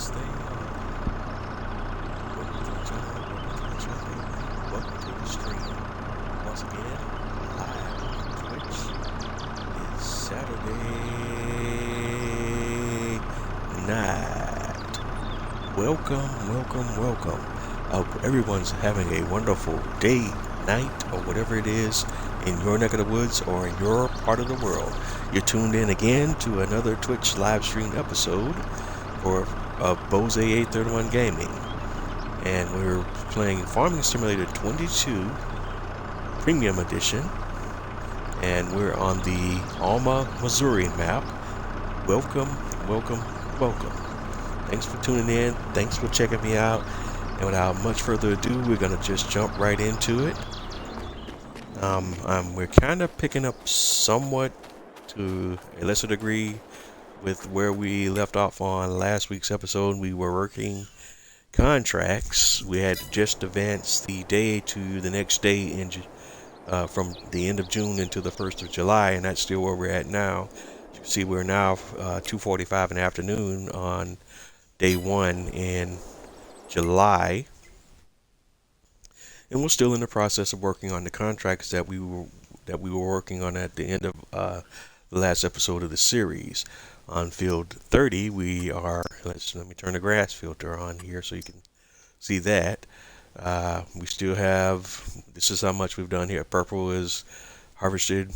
this thing up. Welcome to the channel, welcome to the channel, welcome to the stream. Once again, live on Twitch. It's Saturday night. Welcome. I hope everyone's having a wonderful day, night, or whatever it is in your neck of the woods or in your part of the world. You're tuned in again to another Twitch live stream episode for Bose 831 Gaming, and we're playing Farming Simulator 22 Premium Edition, and we're on the Alma, Missouri map. Welcome. Thanks for tuning in. Thanks for checking me out. And without much further ado, we're gonna just jump right into it. We're kind of picking up somewhat to a lesser degree with where we left off on last week's episode. We were working contracts. We had just advanced the day to the next day from the end of June into the 1st of July, and that's still where we're at now. As you can see, we're now 2:45 in the afternoon on day 1 in July, and we're still in the process of working on the contracts that we were working on at the end of the last episode of the series. On field 30, we are, let me turn the grass filter on here so you can see that. We still have, this is how much we've done here. Purple is harvested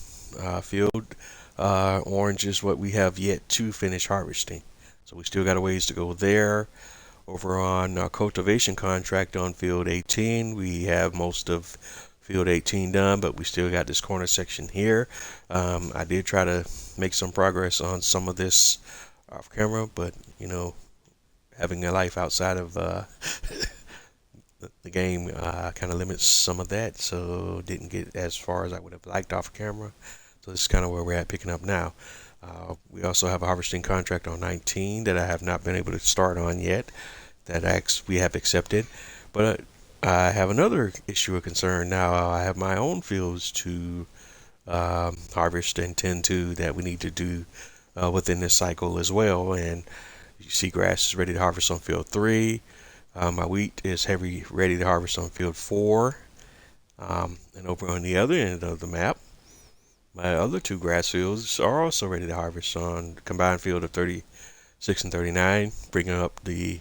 field. Orange is what we have yet to finish harvesting. So we still got a ways to go there. Over on our cultivation contract on field 18, we have most of field 18 done, but we still got this corner section here. I did try to make some progress on some of this off camera, but you know, having a life outside of the game kind of limits some of that, so didn't get as far as I would have liked off camera. So this is kind of where we're at, picking up now. We also have a harvesting contract on 19 that I have not been able to start on yet, that we have accepted, but I have another issue of concern now. I have my own fields to harvest and tend to that we need to do within this cycle as well. And you see, grass is ready to harvest on field 3. My wheat is ready to harvest on field 4. And over on the other end of the map, my other 2 grass fields are also ready to harvest on the combined field of 36 and 39, bringing up the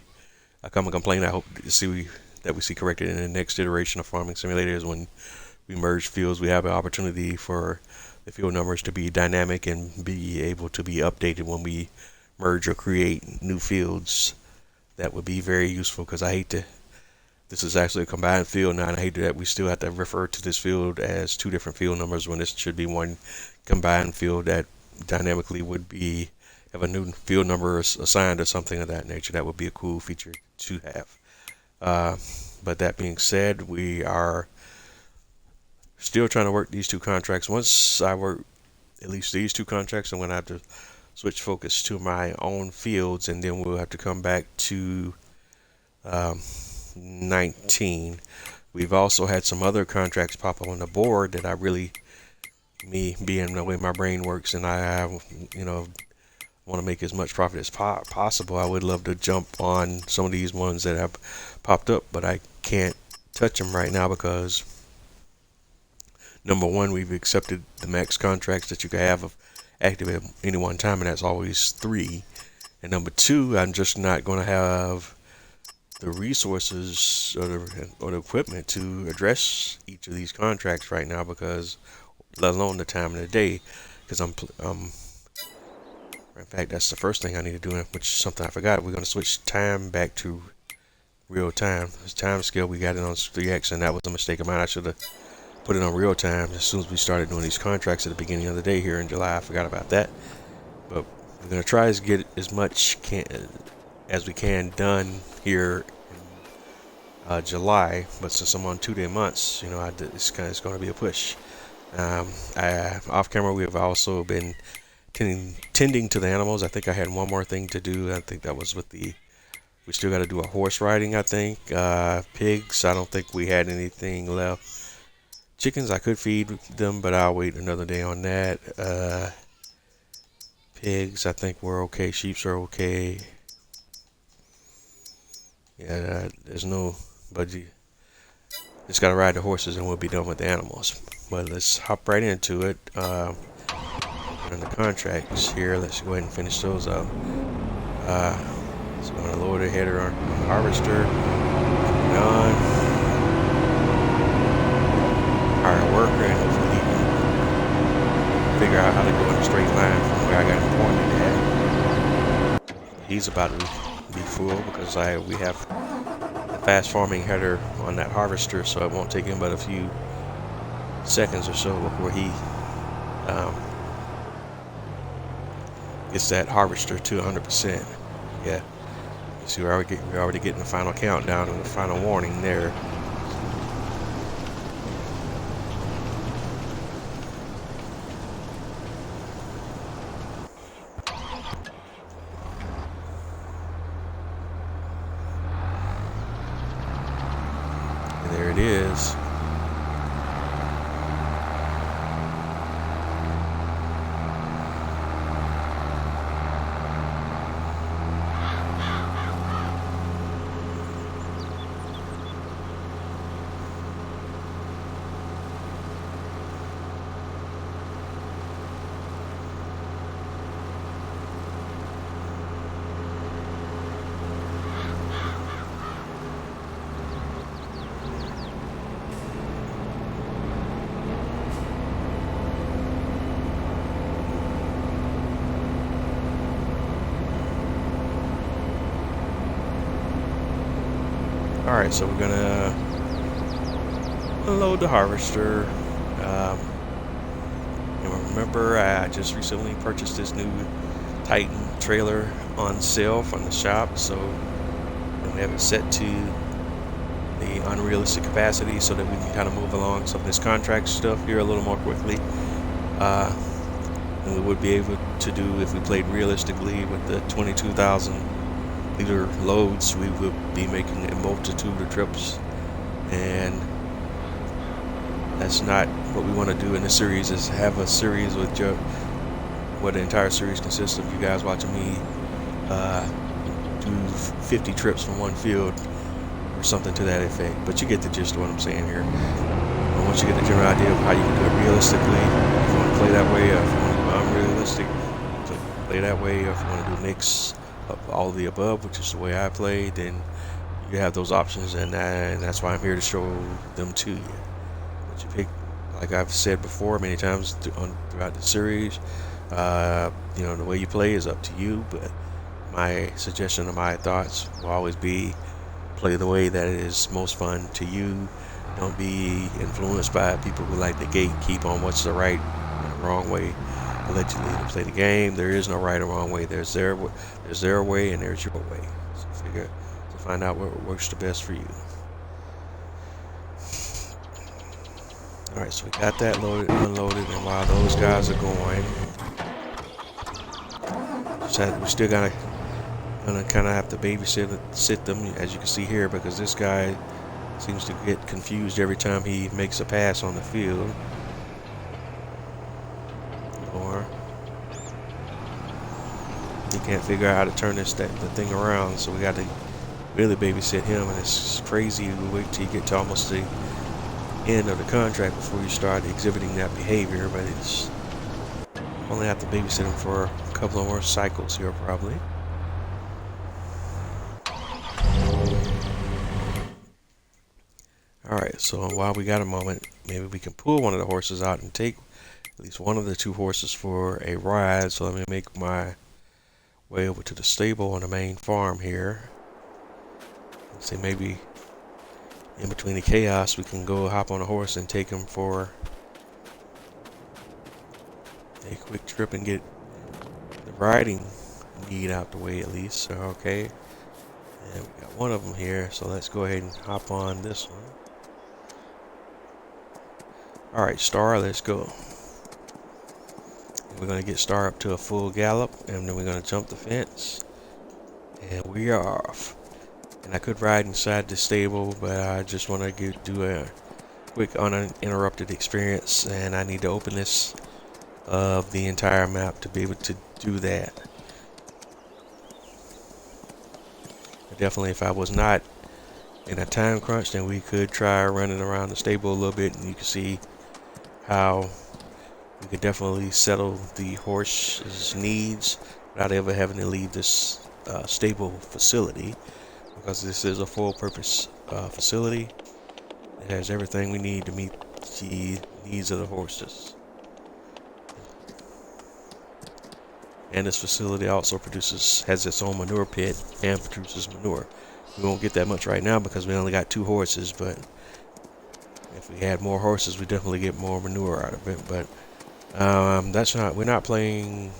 common complaint I hope to see that we see corrected in the next iteration of Farming Simulator is when we merge fields, we have an opportunity for the field numbers to be dynamic and be able to be updated when we merge or create new fields. That would be very useful, because I hate to, this is actually a combined field now, and I hate that we still have to refer to this field as 2 different field numbers when this should be one combined field that dynamically would have a new field number assigned or something of that nature. That would be a cool feature to have. But that being said, we are still trying to work these 2 contracts. Once I work at least these 2 contracts, I'm going to have to switch focus to my own fields, and then we'll have to come back to 19. We've also had some other contracts pop up on the board that I really, me being the way my brain works, and I want to make as much profit as possible. I would love to jump on some of these ones that have popped up, but I can't touch them right now because, number one, we've accepted the max contracts that you can have active at any one time, and that's always 3. And number 2, I'm just not going to have the resources or the equipment to address each of these contracts right now, because, let alone the time of the day, because in fact, that's the first thing I need to do, which is something I forgot. We're going to switch time back to real time. This time scale, we got it on 3x, and that was a mistake of mine. I should have put it on real time as soon as we started doing these contracts at the beginning of the day here in July. I forgot about that. But we're going to try to get as much as we can done here in July. But since I'm on 2-day months, it's going to be a push. Off camera, we have also been tending to the animals. I think I had one more thing to do. I think that was we still got to do a horse riding, I think. Pigs, I don't think we had anything left. Chickens, I could feed them, but I'll wait another day on that. Pigs, I think we're okay. Sheeps are okay. Yeah, there's no, but you just gotta ride the horses and we'll be done with the animals. But let's hop right into it. And the contracts here, let's go ahead and finish those up. So I'm gonna lower the header on the harvester. On. Hire a worker and hopefully he can figure out how to go in a straight line from where I got him pointed at. He's about to be full because we have the fast farming header on that harvester, so it won't take him but a few seconds or so before he gets that harvester to 100%. Yeah, you see we're already getting the final countdown and the final warning there. And there it is. Alright, so we're gonna unload the harvester. And remember, I just recently purchased this new Titan trailer on sale from the shop, so we have it set to the unrealistic capacity so that we can kind of move along some of this contract stuff here a little more quickly than we would be able to do if we played realistically with the 22,000 liter loads. We will be making a multitude of trips, and that's not what we want to do in the series. Is have a series with what the entire series consists of you guys watching me do 50 trips from one field or something to that effect. But you get the gist of what I'm saying here. And once you get the general idea of how you can do it realistically, if you want to play that way, or if you want to do unrealistic, play that way, or if you want to do a mix of all of the above, which is the way I play, then you have those options, and that's why I'm here to show them to you. But you pick, like I've said before many times throughout the series, the way you play is up to you, but my suggestion or my thoughts will always be play the way that is most fun to you. Don't be influenced by people who like to gatekeep on what's the right and the wrong way allegedly to play the game. There is no right or wrong way. There's their way and there's your way. So find out what works the best for you. Alright, so we got that loaded, unloaded, and while those guys are going, we still gonna kind of have to babysit them, as you can see here, because this guy seems to get confused every time he makes a pass on the field. Or he can't figure out how to turn the thing around, so we got to really babysit him, and it's crazy. We wait till you get to almost the end of the contract before you start exhibiting that behavior, but it's only have to babysit him for a couple of more cycles here probably. Alright, so while we got a moment, maybe we can pull one of the horses out and take at least one of the two horses for a ride. So let me make my way over to the stable on the main farm here. Let's see, maybe in between the chaos we can go hop on a horse and take him for a quick trip and get the riding need out the way at least. So okay, and we got one of them here, so let's go ahead and hop on this one. Alright, Star, let's go. We're going to get Star up to a full gallop, and then we're going to jump the fence, and we are off. And I could ride inside the stable, but I just want to do a quick uninterrupted experience, and I need to open this of the entire map to be able to do that. But definitely, if I was not in a time crunch, then we could try running around the stable a little bit, and you can see how we could definitely settle the horse's needs without ever having to leave this stable facility, because this is a full-purpose facility. It has everything we need to meet the needs of the horses. And this facility also has its own manure pit and produces manure. We won't get that much right now because we only got 2 horses, but if we had more horses, we definitely get more manure out of it. But we're not playing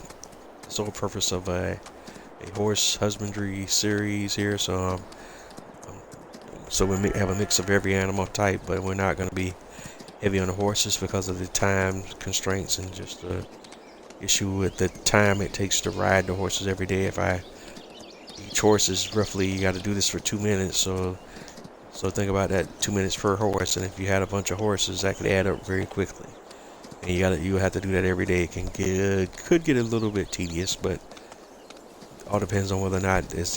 the sole purpose of a horse husbandry series here, so we have a mix of every animal type, but we're not going to be heavy on the horses because of the time constraints and just the issue with the time it takes to ride the horses every day. Each horse is roughly, you got to do this for 2 minutes, so think about that, 2 minutes per horse, and if you had a bunch of horses, that could add up very quickly. And you have to do that every day. It could get a little bit tedious, but all depends on whether or not if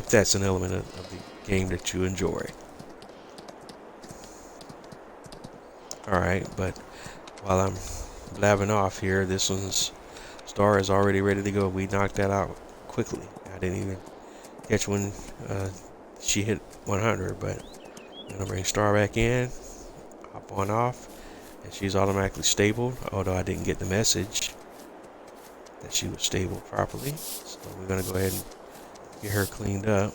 that's an element of the game that you enjoy. Alright, but while I'm blabbing off here, this one's star is already ready to go. We knocked that out quickly. I didn't even catch when she hit 100, but I'm gonna bring star back in, hop on off, and she's automatically stabled, although I didn't get the message that she was stable properly. So we're gonna go ahead and get her cleaned up.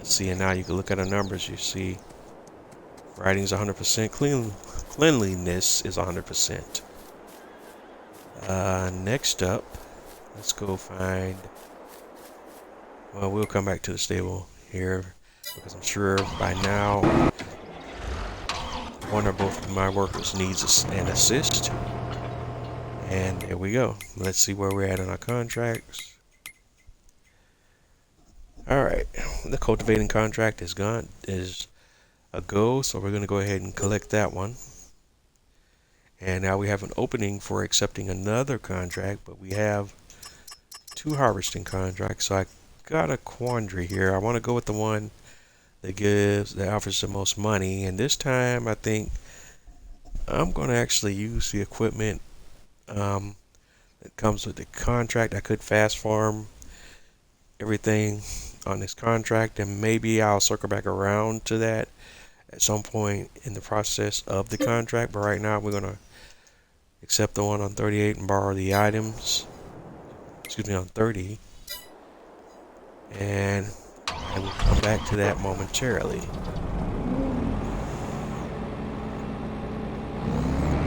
See, and now you can look at her numbers. You see riding's 100%, cleanliness is 100%. Next up, let's go find, well, we'll come back to the stable here because I'm sure by now one or both of my workers needs an assist. And there we go. Let's see where we're at in our contracts. Alright, the cultivating contract is a go, so we're going to go ahead and collect that one. And now we have an opening for accepting another contract, but we have 2 harvesting contracts, so I got a quandary here. I want to go with the one that offers the most money, and this time I think I'm going to actually use the equipment that comes with the contract. I could fast farm everything on this contract, and maybe I'll circle back around to that at some point in the process of the contract, but right now we're going to accept the one on 38 and borrow the items, on 30, and I will come back to that momentarily.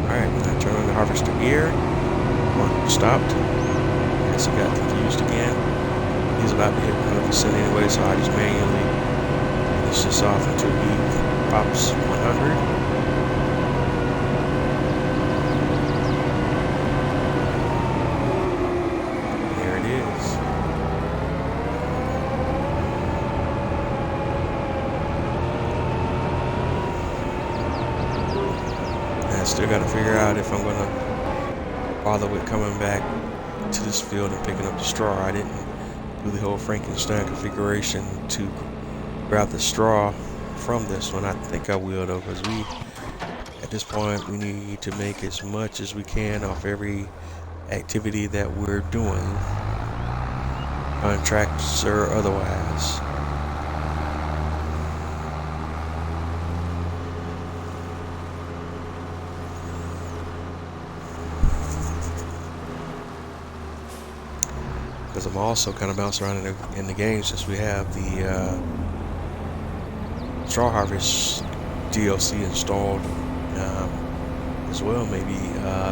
Alright, we're going to turn on the harvester gear. One stopped. I guess I got confused again. He's about to hit 100% anyway, so I just manually finish this off until he pops 100. Still got to figure out if I'm going to bother with coming back to this field and picking up the straw. I didn't do the whole Frankenstein configuration to grab the straw from this one. I think I will though, because at this point we need to make as much as we can off every activity that we're doing, contracts or otherwise. Because I'm also kind of bouncing around in the game since we have the straw harvest DLC installed as well. Maybe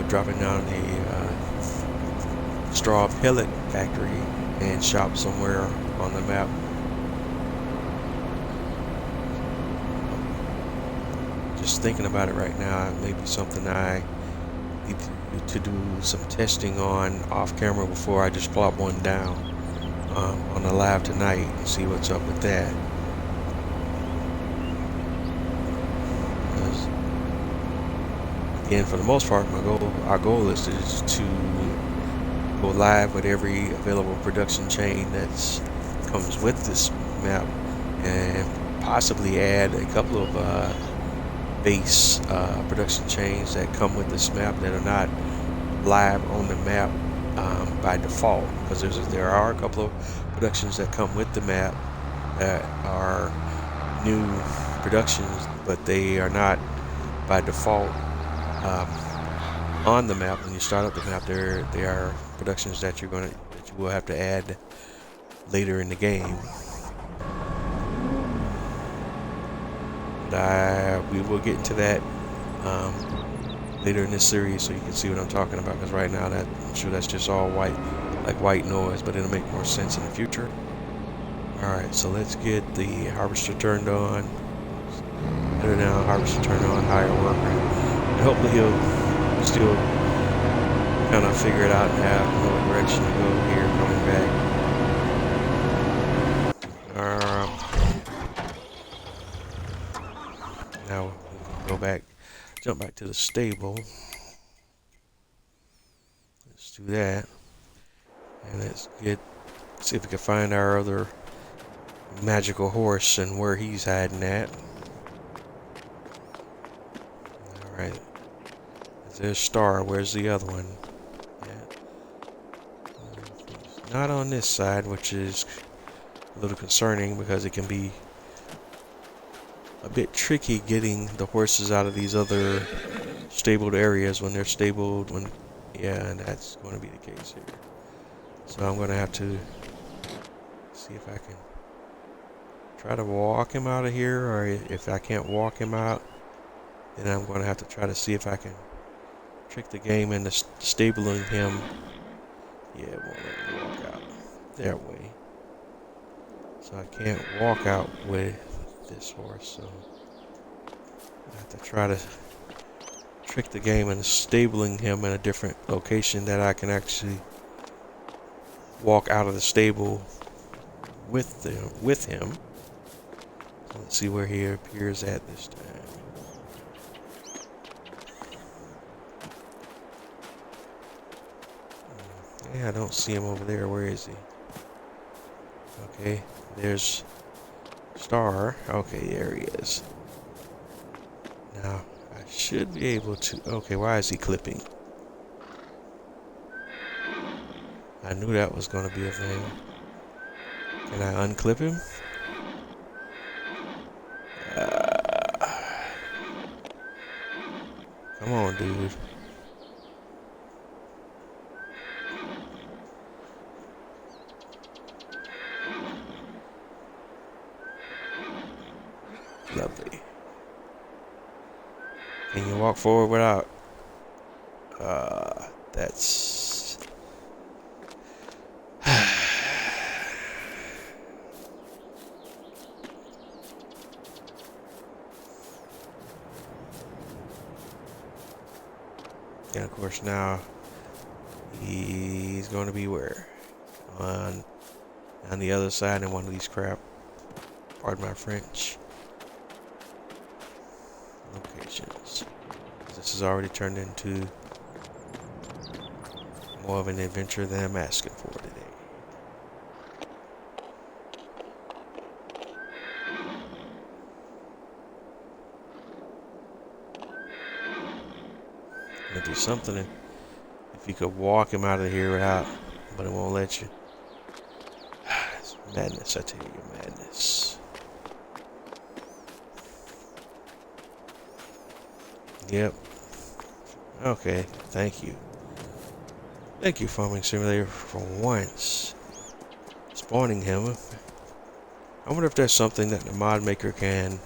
dropping down a straw pellet factory and shop somewhere on the map. Just thinking about it right now, it may be something I need to do some testing on off camera before I just plop one down on the live tonight and see what's up with that. Again, for the most part, our goal is to go live with every available production chain that's comes with this map, and possibly add a couple of base production chains that come with this map that are not live on the map by default, because there are a couple of productions that come with the map that are new productions, but they are not by default on the map. When you start up the map, they are productions that you will have to add later in the game. But we will get into that later in this series, so you can see what I'm talking about, because right now I'm sure that's just all white noise, but it'll make more sense in the future. Alright, so let's get the harvester turned on. Better now, harvester turned on, hire worker. And hopefully he'll still kind of figure it out and have no direction to go here coming back. Now we can go back, jump back to the stable. Let's do that. And let's see if we can find our other magical horse and where he's hiding at. Alright. There's Star. Where's the other one? Yeah. He's not on this side, which is a little concerning, because it can be a bit tricky getting the horses out of these other stabled areas when they're stabled. Yeah, and that's going to be the case here. So I'm going to have to see if I can try to walk him out of here, or if I can't walk him out, then I'm going to have to try to see if I can trick the game into stabling him. Yeah, it won't let me walk out that way. So I can't walk out with this horse, so I have to try to trick the game into stabling him in a different location that I can actually walk out of the stable with him. So let's see where he appears at this time. Yeah, I don't see him over there. Where is he? Okay, there's Star. Okay, there he is. Now, I should be able to... Okay, why is he clipping? I knew that was going to be a thing. Can I unclip him? Come on, dude. Lovely. Can you walk forward without? That's... And of course now he's going to be where? On the other side in one of these crap, pardon my French, locations. This has already turned into more of an adventure than I'm asking for today. It'd be something if you could walk him out of here without, but it won't let you. It's madness, I tell you, madness. Yep. Okay, thank you. Thank you, Farming Simulator, for once spawning him. I wonder if there's something that the mod maker can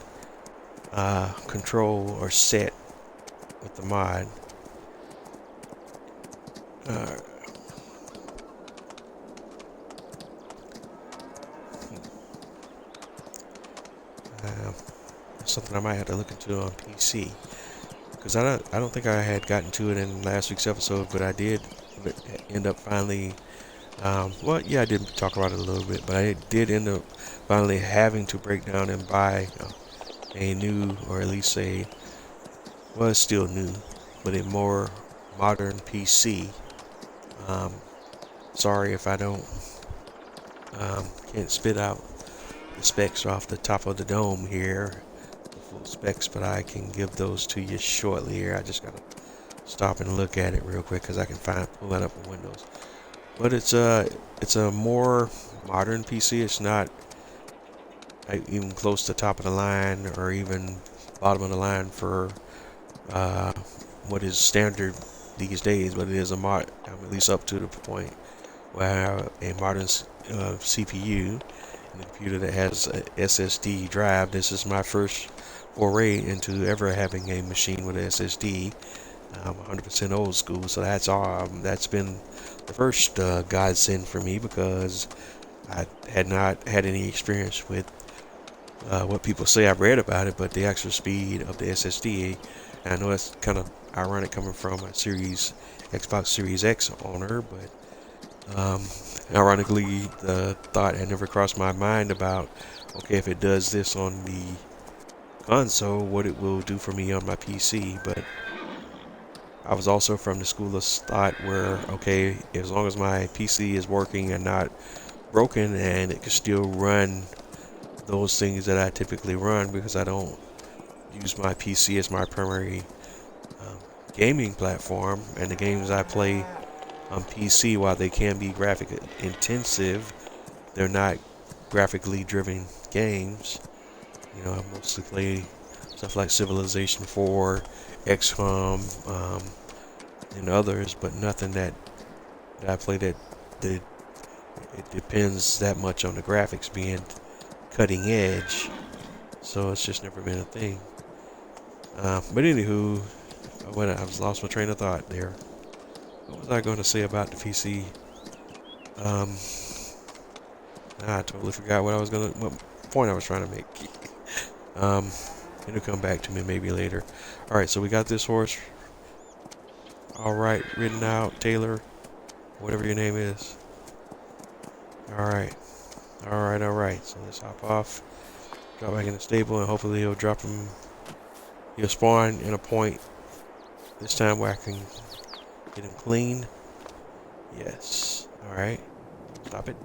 control or set with the mod. Something I might have to look into on PC, because I don't think I had gotten to it in last week's episode, but I did end up finally. Well, yeah, I did talk about it a little bit, but I did end up finally having to break down and buy a new, or at least well, it's still new, but a more modern PC. Sorry if I don't can't spit out the specs off the top of the dome here, the full specs, but I can give those to you shortly here. I just gotta stop and look at it real quick because I can pull that up in Windows. But it's a more modern PC. It's not even close to top of the line or even bottom of the line for what is standard these days, but it is at least up to the point where a modern CPU and a computer that has a SSD drive. This is my first foray into ever having a machine with a SSD. I'm 100% old school, so that's been the first godsend for me, because I had not had any experience with what people say. I've read about it, but the actual speed of the SSD, and I know that's kind of ironic coming from a Xbox Series X owner, but ironically, the thought had never crossed my mind about, okay, if it does this on the console, what it will do for me on my PC. But I was also from the school of thought where, okay, as long as my PC is working and not broken, and it can still run those things that I typically run, because I don't use my PC as my primary gaming platform, and the games I play on PC, while they can be graphic intensive, they're not graphically driven games. You know, I mostly play stuff like Civilization 4, XCOM, and others, but nothing that I play that it depends that much on the graphics being cutting edge. So it's just never been a thing. But anywho, I've lost my train of thought there. What was I going to say about the PC? I totally forgot what point I was trying to make. It'll come back to me maybe later. Alright, so we got this horse. Alright, ridden out, Taylor, whatever your name is. Alright. So let's hop off, drop back in the stable, and hopefully he'll spawn in a point this time where I can get him clean. Yes. Alright. Stop it.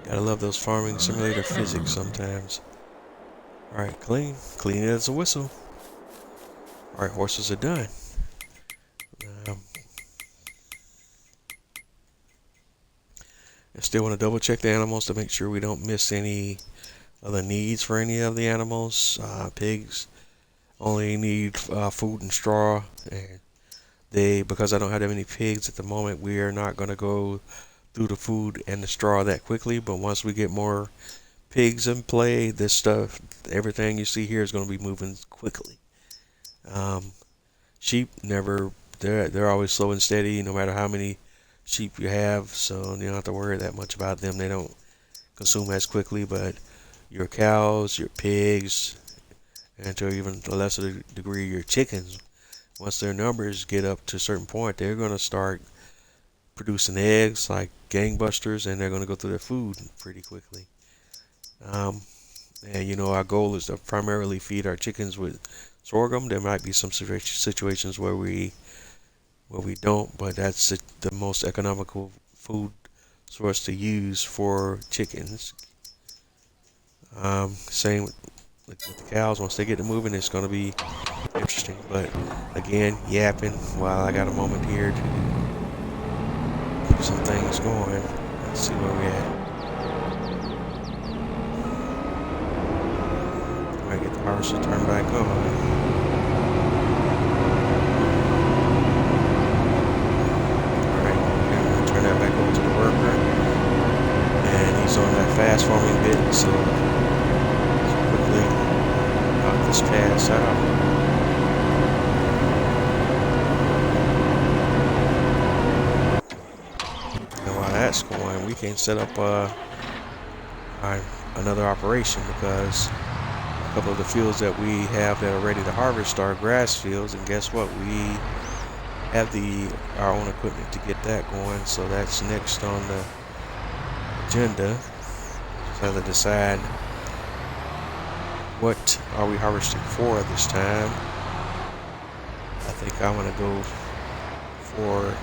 Gotta love those farming simulator physics sometimes. Alright, clean as a whistle. Alright, horses are done. I still want to double check the animals to make sure we don't miss any other needs for any of the animals. Pigs only need food and straw, and because I don't have that many pigs at the moment, we are not going to go through the food and the straw that quickly. But once we get more pigs in play, everything you see here is going to be moving quickly. Sheep they're always slow and steady, no matter how many sheep you have, so you don't have to worry that much about them. They don't consume as quickly. But your cows, your pigs, and to even a lesser degree your chickens, once their numbers get up to a certain point, they're going to start producing eggs like gangbusters, and they're going to go through their food pretty quickly. And our goal is to primarily feed our chickens with sorghum. There might be some situations where we don't, but that's the most economical food source to use for chickens. Same with the cows. Once they get to moving, it's going to be interesting. But again, yapping while I got a moment here to keep some things going. Let's see where we're at. I get the harvester turned back on. That back over to the worker, and he's on that fast farming bit, so quickly knock this pass out. And while that's going, we can set up another operation, because a couple of the fields that we have that are ready to harvest are grass fields, and guess what? We have our own equipment to get that going, so that's next on the agenda. Just have to decide what are we harvesting for this time. I think I want to go for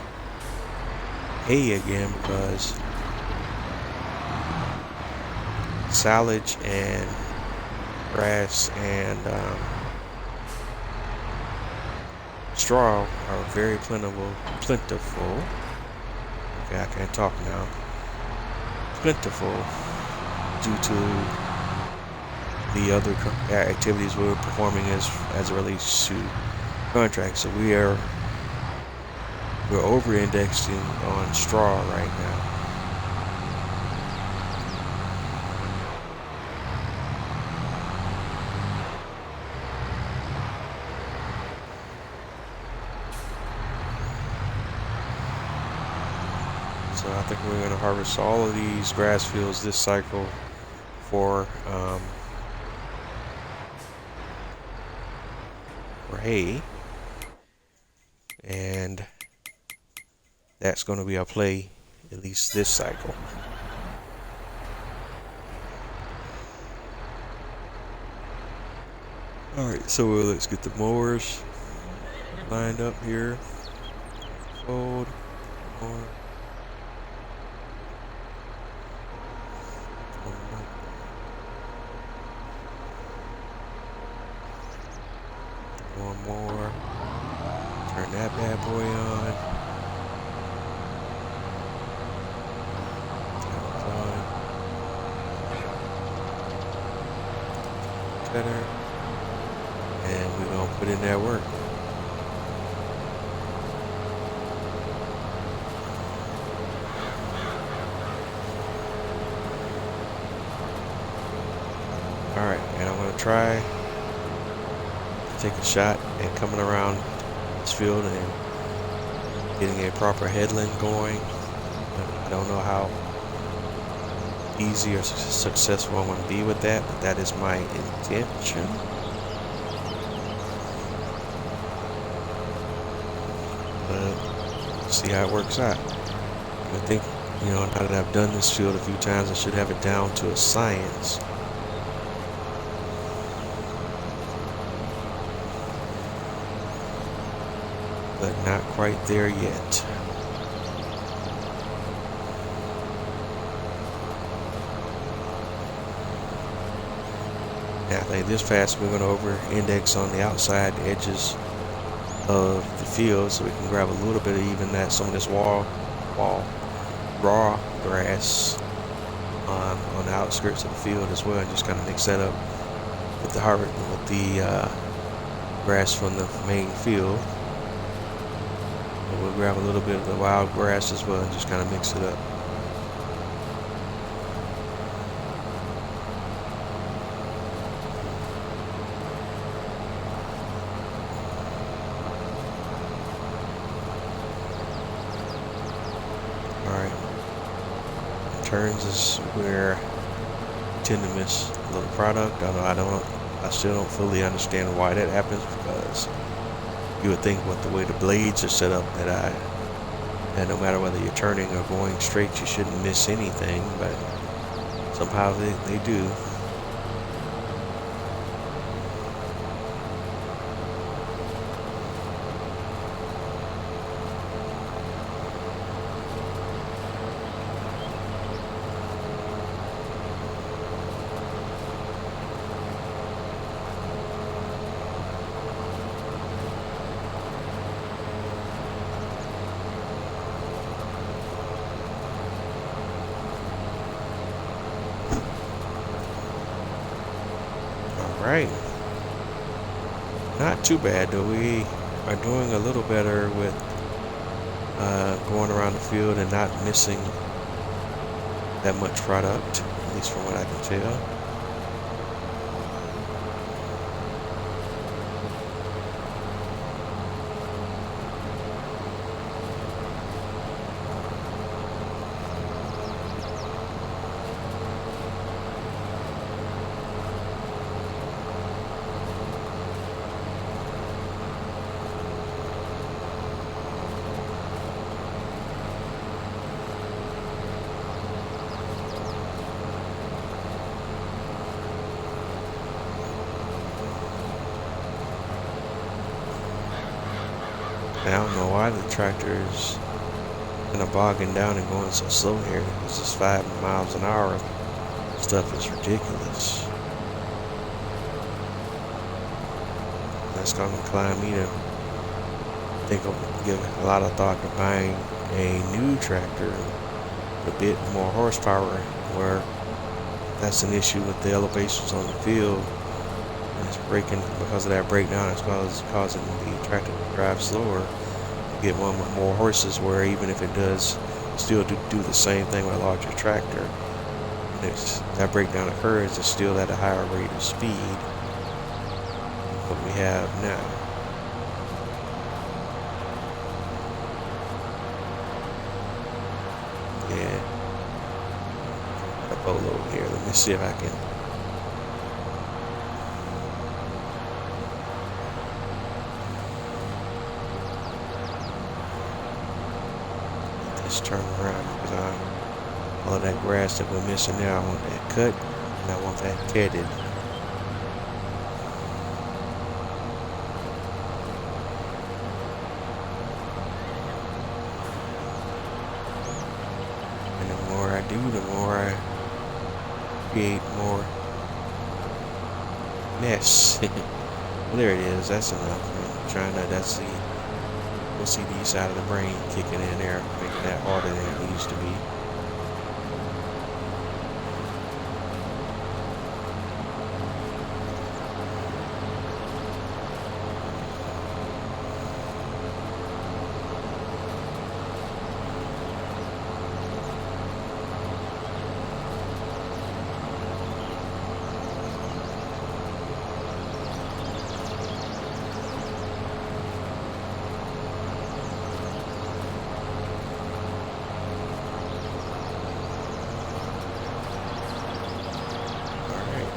hay again because silage and grass and straw are very plentiful. Okay, I can't talk now. Plentiful due to the other activities we're performing as it relates to contracts. So we're over-indexing on straw right now. So I think we're going to harvest all of these grass fields this cycle for hay, and that's going to be our play at least this cycle. Alright, so let's get the mowers lined up here. Fold, mower. One more. Turn that bad boy on. Better. And we're gonna put in that work. Alright, and I'm gonna try to take a shot at coming around this field and getting a proper headland going. I don't know how easy or successful I'm going to be with that, but that is my intention. See how it works out. I think, now that I've done this field a few times, I should have it down to a science. But not quite there yet. I think this fast we're going to over-index on the outside edges of the field so we can grab a little bit of even some of this raw grass on the outskirts of the field as well, and just kind of mix that up with the grass from the main field. And we'll grab a little bit of the wild grass as well and just kind of mix it up. Turns is where I tend to miss a little product. I still don't fully understand why that happens, because you would think with the way the blades are set up that no matter whether you're turning or going straight, you shouldn't miss anything, but somehow they do. Right. Not too bad though. We are doing a little better with going around the field and not missing that much product, at least from what I can tell. I don't know why the tractor is kind of bogging down and going so slow here. It's just 5 miles an hour. Stuff is ridiculous. That's gonna incline me to think of give a lot of thought to buying a new tractor, a bit more horsepower, where that's an issue with the elevations on the field. And it's breaking because of that breakdown. It's causing the tractor to drive slower. You get one with more horses, where even if it does still do the same thing with a larger tractor, and that breakdown occurs, it's still at a higher rate of speed than what we have now. Yeah, a polo here. Let me see if I can. Let's turn around, because all of that grass that we're missing now, I want that cut and I want that tedded. And the more I do, the more I create more mess. Well, there it is. That's enough. I'm trying to. That's the OCD side of the brain kicking in there, making that harder than it needs to be.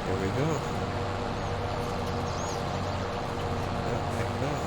There we go. Like that.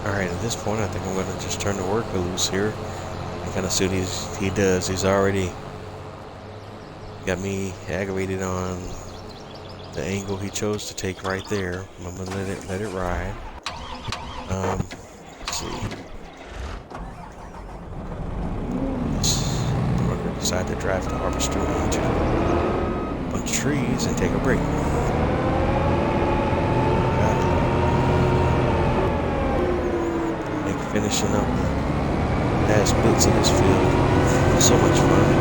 Alright, at this point I think I'm going to just turn the worker loose here and kind of see what he does. He's already got me aggravated on the angle he chose to take right there. I'm going to let it ride. Let's see. The worker decided to drive the harvester into a bunch of trees and take a break. Finishing up the last bits of this field. So much fun.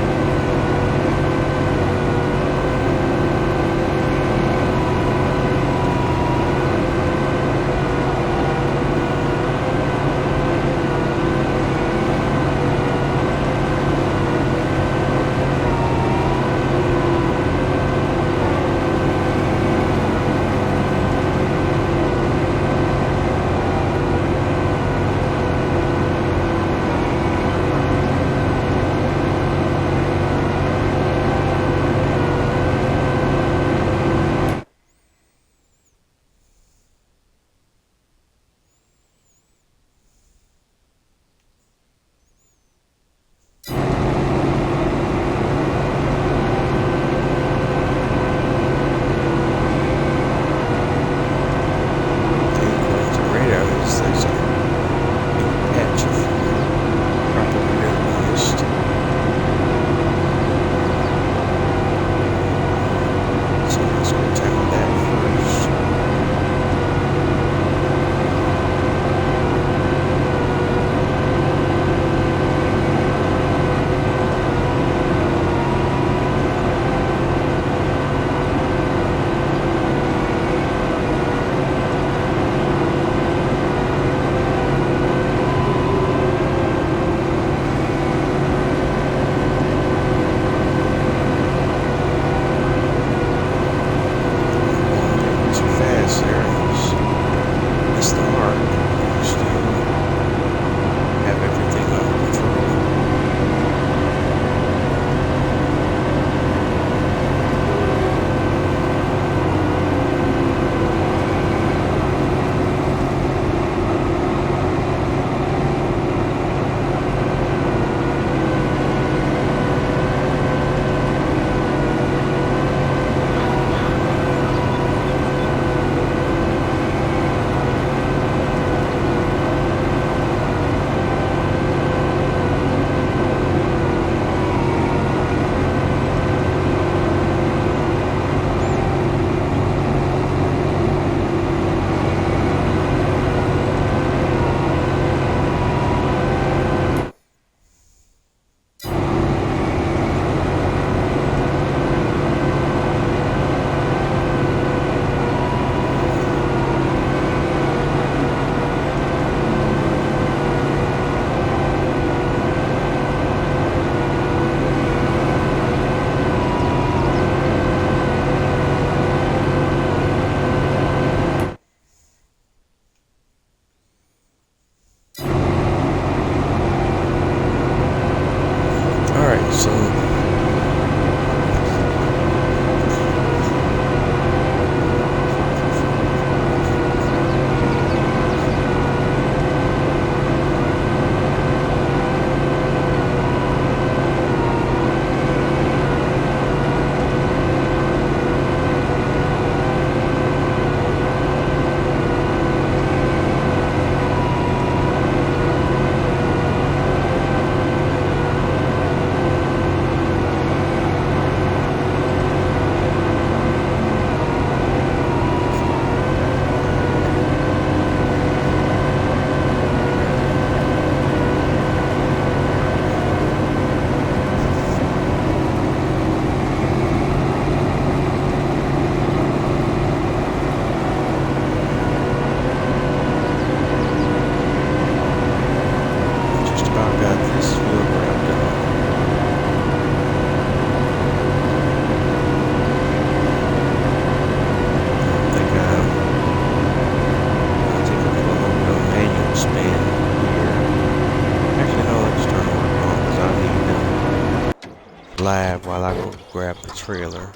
live while I go grab the trailer.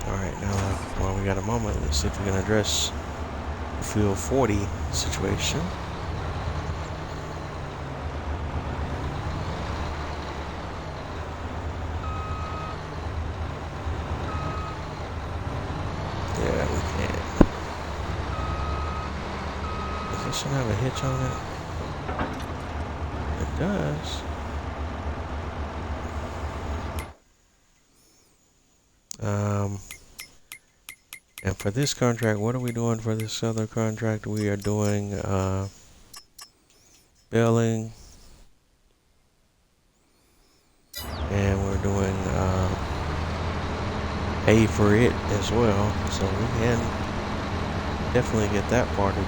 Alright, now while we got a moment, let's see if we can address the field 40 situation. Yeah, we can. Does this one have a hitch on it? It does. And for this contract, what are we doing for this other contract? We are doing billing, and we're doing pay for it as well. So we can definitely get that part of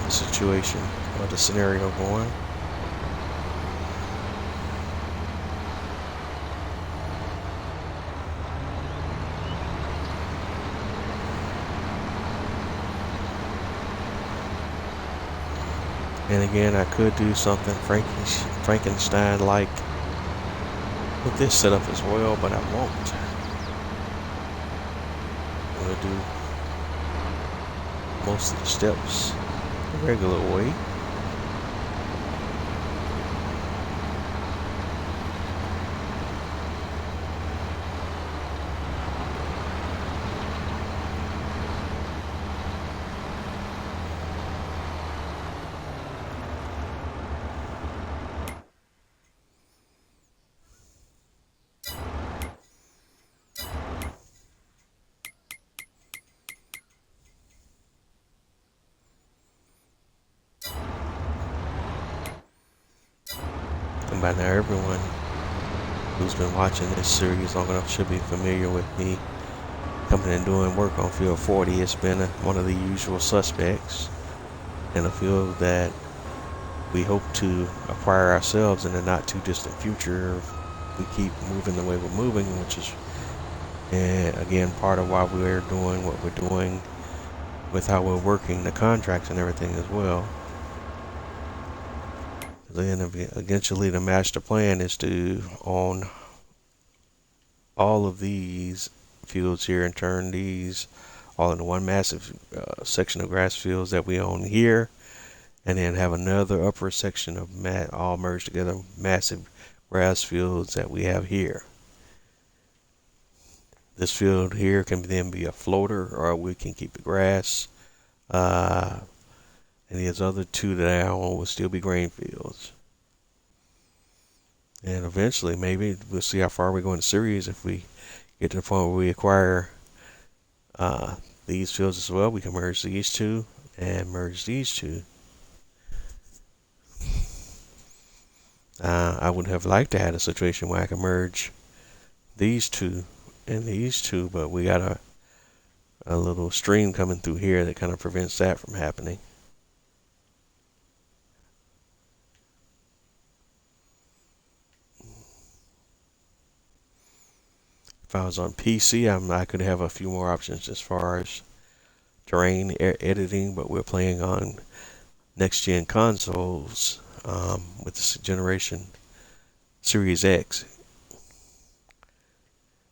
the situation or the scenario going. And again, I could do something Frankenstein-like with this setup as well, but I won't. I'm going to do most of the steps the regular way. And by now, everyone who's been watching this series long enough should be familiar with me coming and doing work on Field 40. It's been one of the usual suspects in a field that we hope to acquire ourselves in the not too distant future. We keep moving the way we're moving, which is, again, part of why we're doing what we're doing with how we're working the contracts and everything as well. Then eventually the master plan is to own all of these fields here and turn these all into one massive section of grass fields that we own here, and then have another upper section of all merged together massive grass fields that we have here. This field here can then be a floater, or we can keep the grass. And these other two that I own will still be grain fields. And eventually, maybe we'll see how far we go in the series. If we get to the point where we acquire these fields as well, we can merge these two and merge these two. I would have liked to have a situation where I can merge these two and these two, but we got a little stream coming through here that kind of prevents that from happening. If I was on PC, I could have a few more options as far as terrain editing, but we're playing on next gen consoles with this generation Series X,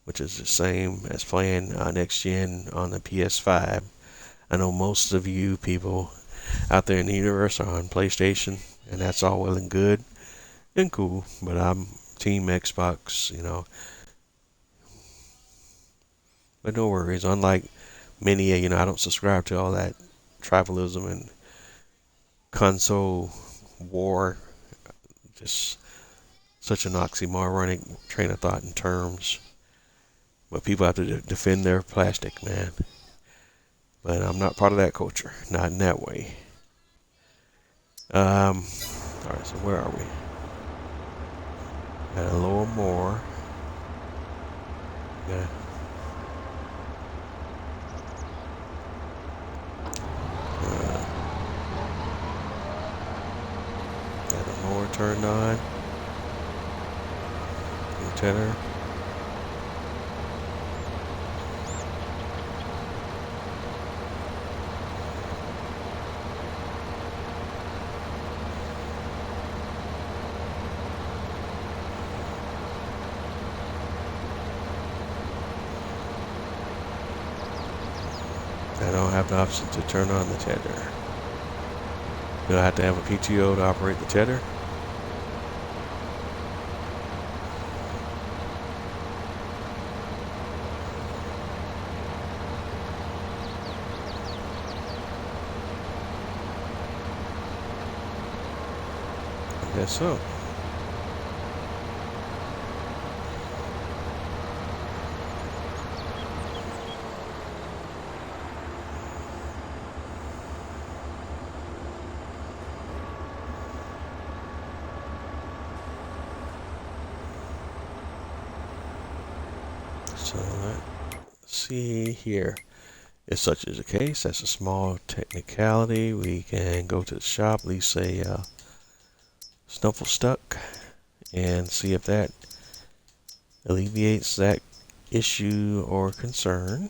which is the same as playing next gen on the PS5. I know most of you people out there in the universe are on PlayStation, and that's all well and good and cool, but I'm Team Xbox, you know. But no worries, unlike many, you know, I don't subscribe to all that tribalism and console war. Just such an oxymoronic train of thought and terms. But people have to defend their plastic, man. But I'm not part of that culture, not in that way. All right, so where are we? Got a little more. Got a mower turned on. Tenor. I don't have the option to turn on the tether. Do I have to have a PTO to operate the tether? I guess so. So let's see here. If such is the case, that's a small technicality. We can go to the shop, lease a snuffle stuck, and see if that alleviates that issue or concern.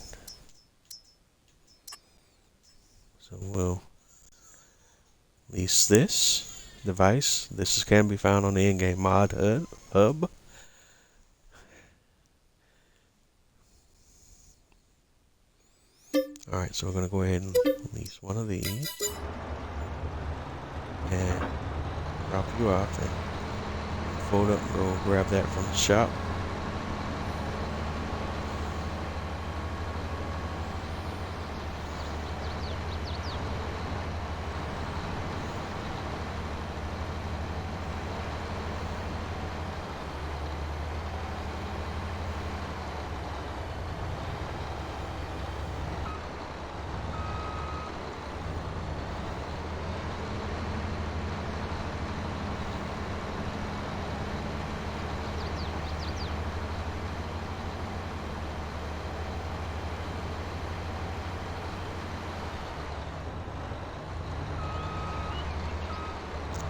So we'll lease this device. This can be found on the in-game mod hub. Alright, so we're going to go ahead and lease one of these and drop you off and fold up and go grab that from the shop.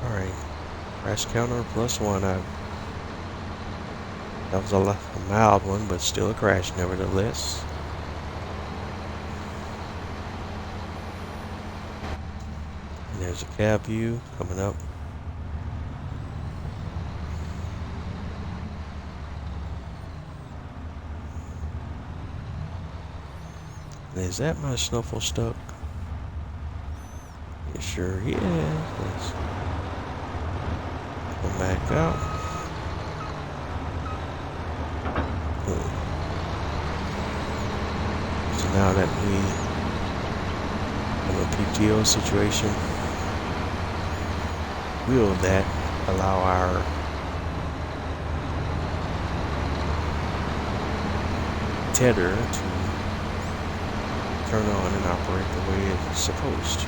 Alright, crash counter +1. That was a mild one, but still a crash nevertheless. And there's a cab view coming up. And is that my snuffle stuck? It sure is. Come back out. So now that we have a PTO situation, will that allow our tether to turn on and operate the way it's supposed to?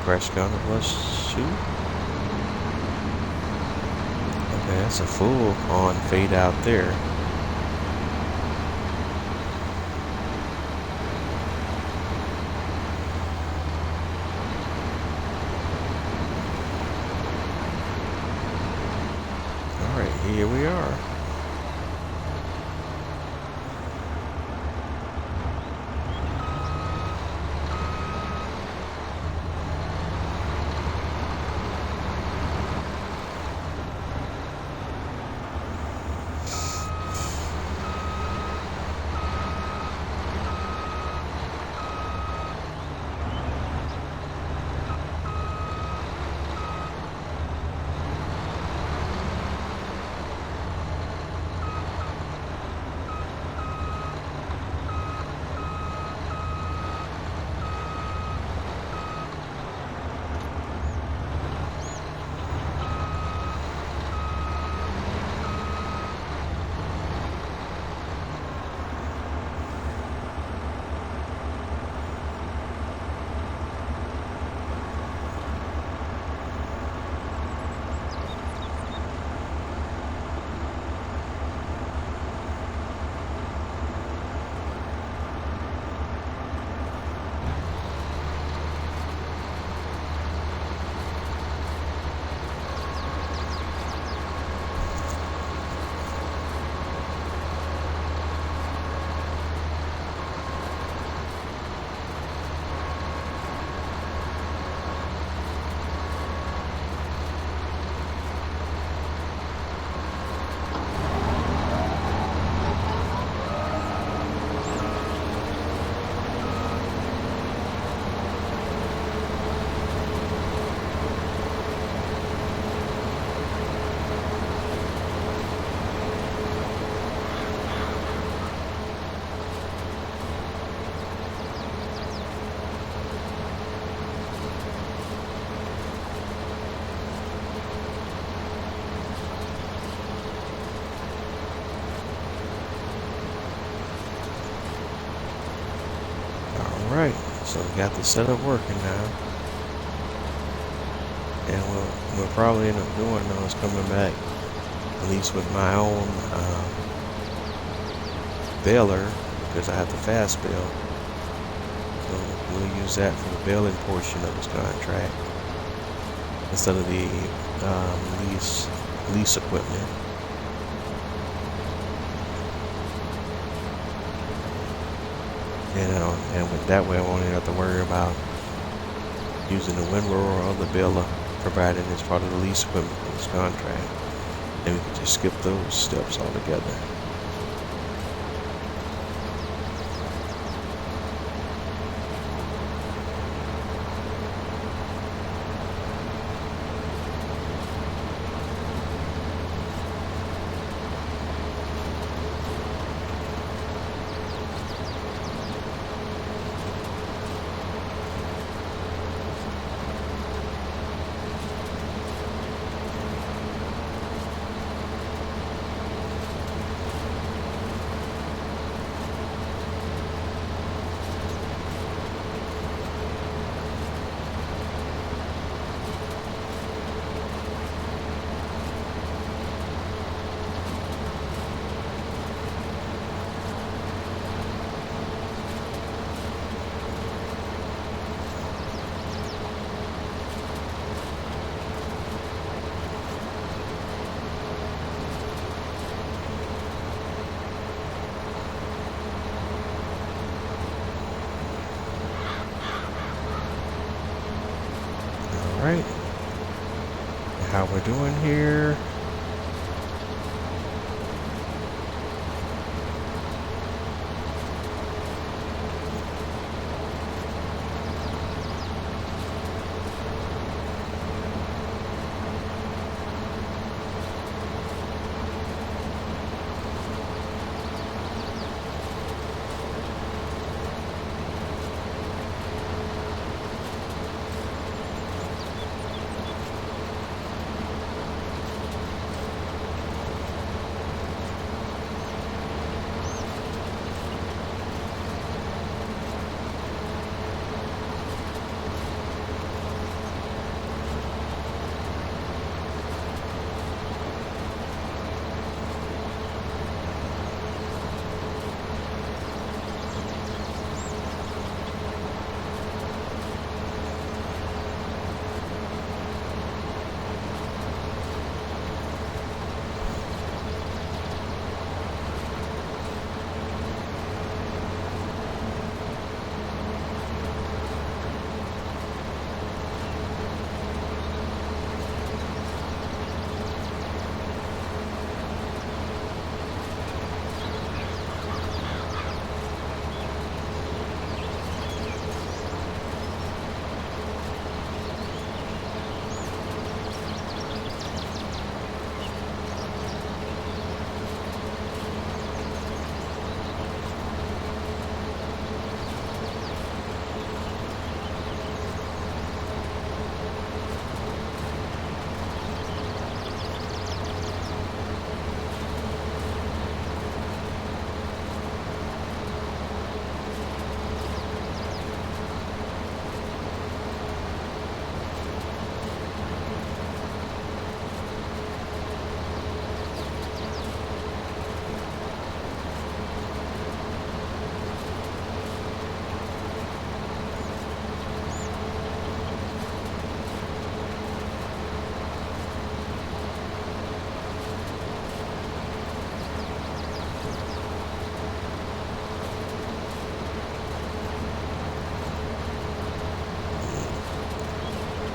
Crash counter plus 2. Okay, that's a full on fade out there. Alright, here we are. Alright, so we got the setup working now. And what we'll probably end up doing now is coming back, at least with my own baler, because I have the fast bail. So we'll use that for the bailing portion of this contract instead of the lease equipment. And with that way I won't even have to worry about using the windrower or the baler provided as part of the lease equipment for this contract. And we can just skip those steps altogether. Alright, how we're doing here.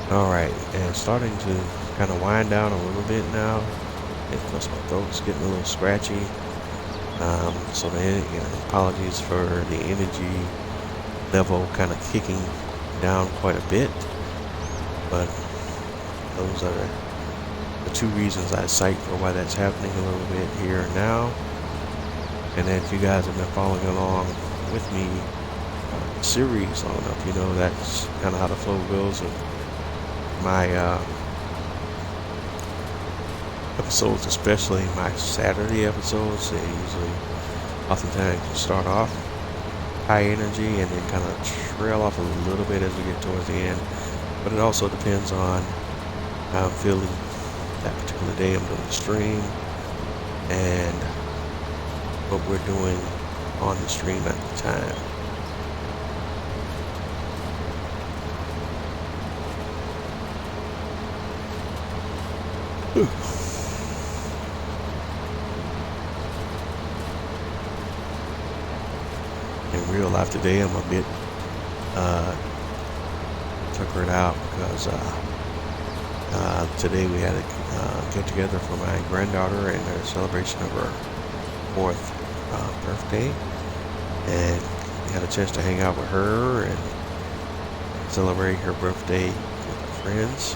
Alright, and starting to kind of wind down a little bit now. Plus my throat's getting a little scratchy. So apologies for the energy level kind of kicking down quite a bit. But those are the two reasons I cite for why that's happening a little bit here and now. And if you guys have been following along with me series long enough, you know that's kind of how the flow goes of my episodes, especially my Saturday episodes. They usually oftentimes start off high energy and then kind of trail off a little bit as we get towards the end. But it also depends on how I'm feeling that particular day I'm doing the stream and what we're doing on the stream at the time. In real life today, I'm a bit tuckered out because today we had a get together for my granddaughter and a celebration of her 4th birthday, and we had a chance to hang out with her and celebrate her birthday with her friends,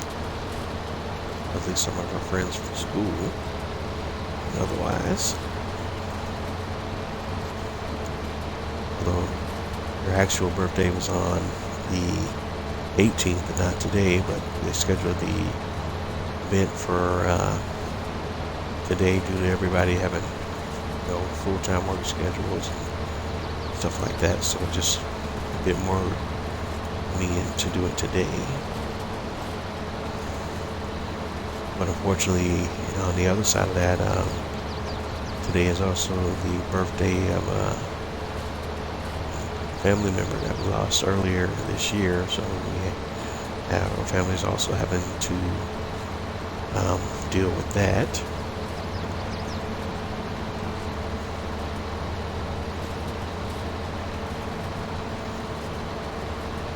at least some of her friends from school and otherwise. Although her actual birthday was on the 18th and not today, but they scheduled the event for today due to everybody having full-time work schedules and stuff like that, so just a bit more convenient to do it today. But unfortunately, on the other side of that, today is also the birthday of a family member that we lost earlier this year, so our family is also having to deal with that.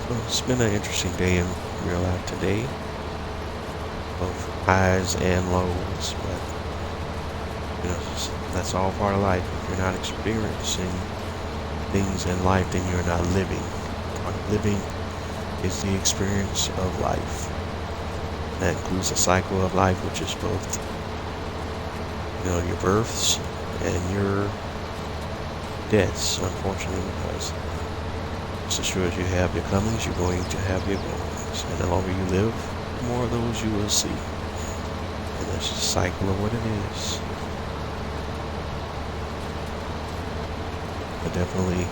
So it's been an interesting day in real life today, both highs and lows, but that's all part of life. If you're not experiencing things in life, then you're not living. Living is the experience of life. That includes the cycle of life, which is both your births and your deaths, unfortunately, because just as sure as you have your comings, you're going to have your goings. And the longer you live, the more of those you will see. And that's just a cycle of what it is. But definitely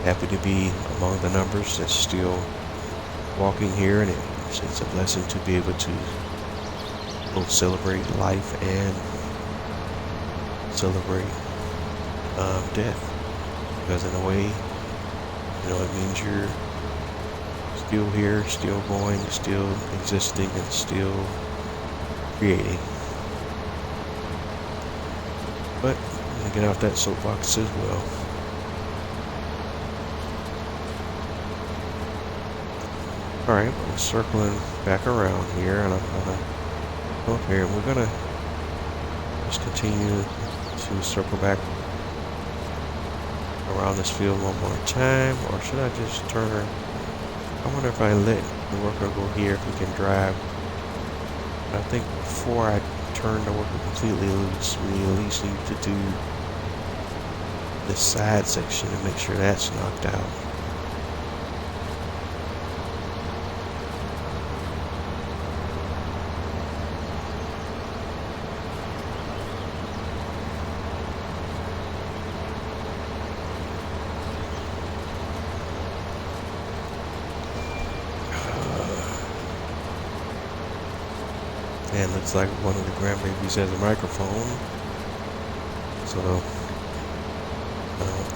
happy to be among the numbers that's still walking here, and it's a blessing to be able to both celebrate life and celebrate death, because in a way, it means you're still here, still going, still existing, and still creating. But I'm gonna get off that soapbox as well. Alright, we're circling back around here, and I'm gonna go up here, and we're gonna just continue to circle back around this field one more time. Or should I just turn? I wonder if I let the worker go here, if we can drive. But I think before I turn the worker completely loose, we at least need to do this side section and make sure that's knocked out. And looks like one of the grandbabies has a microphone, so I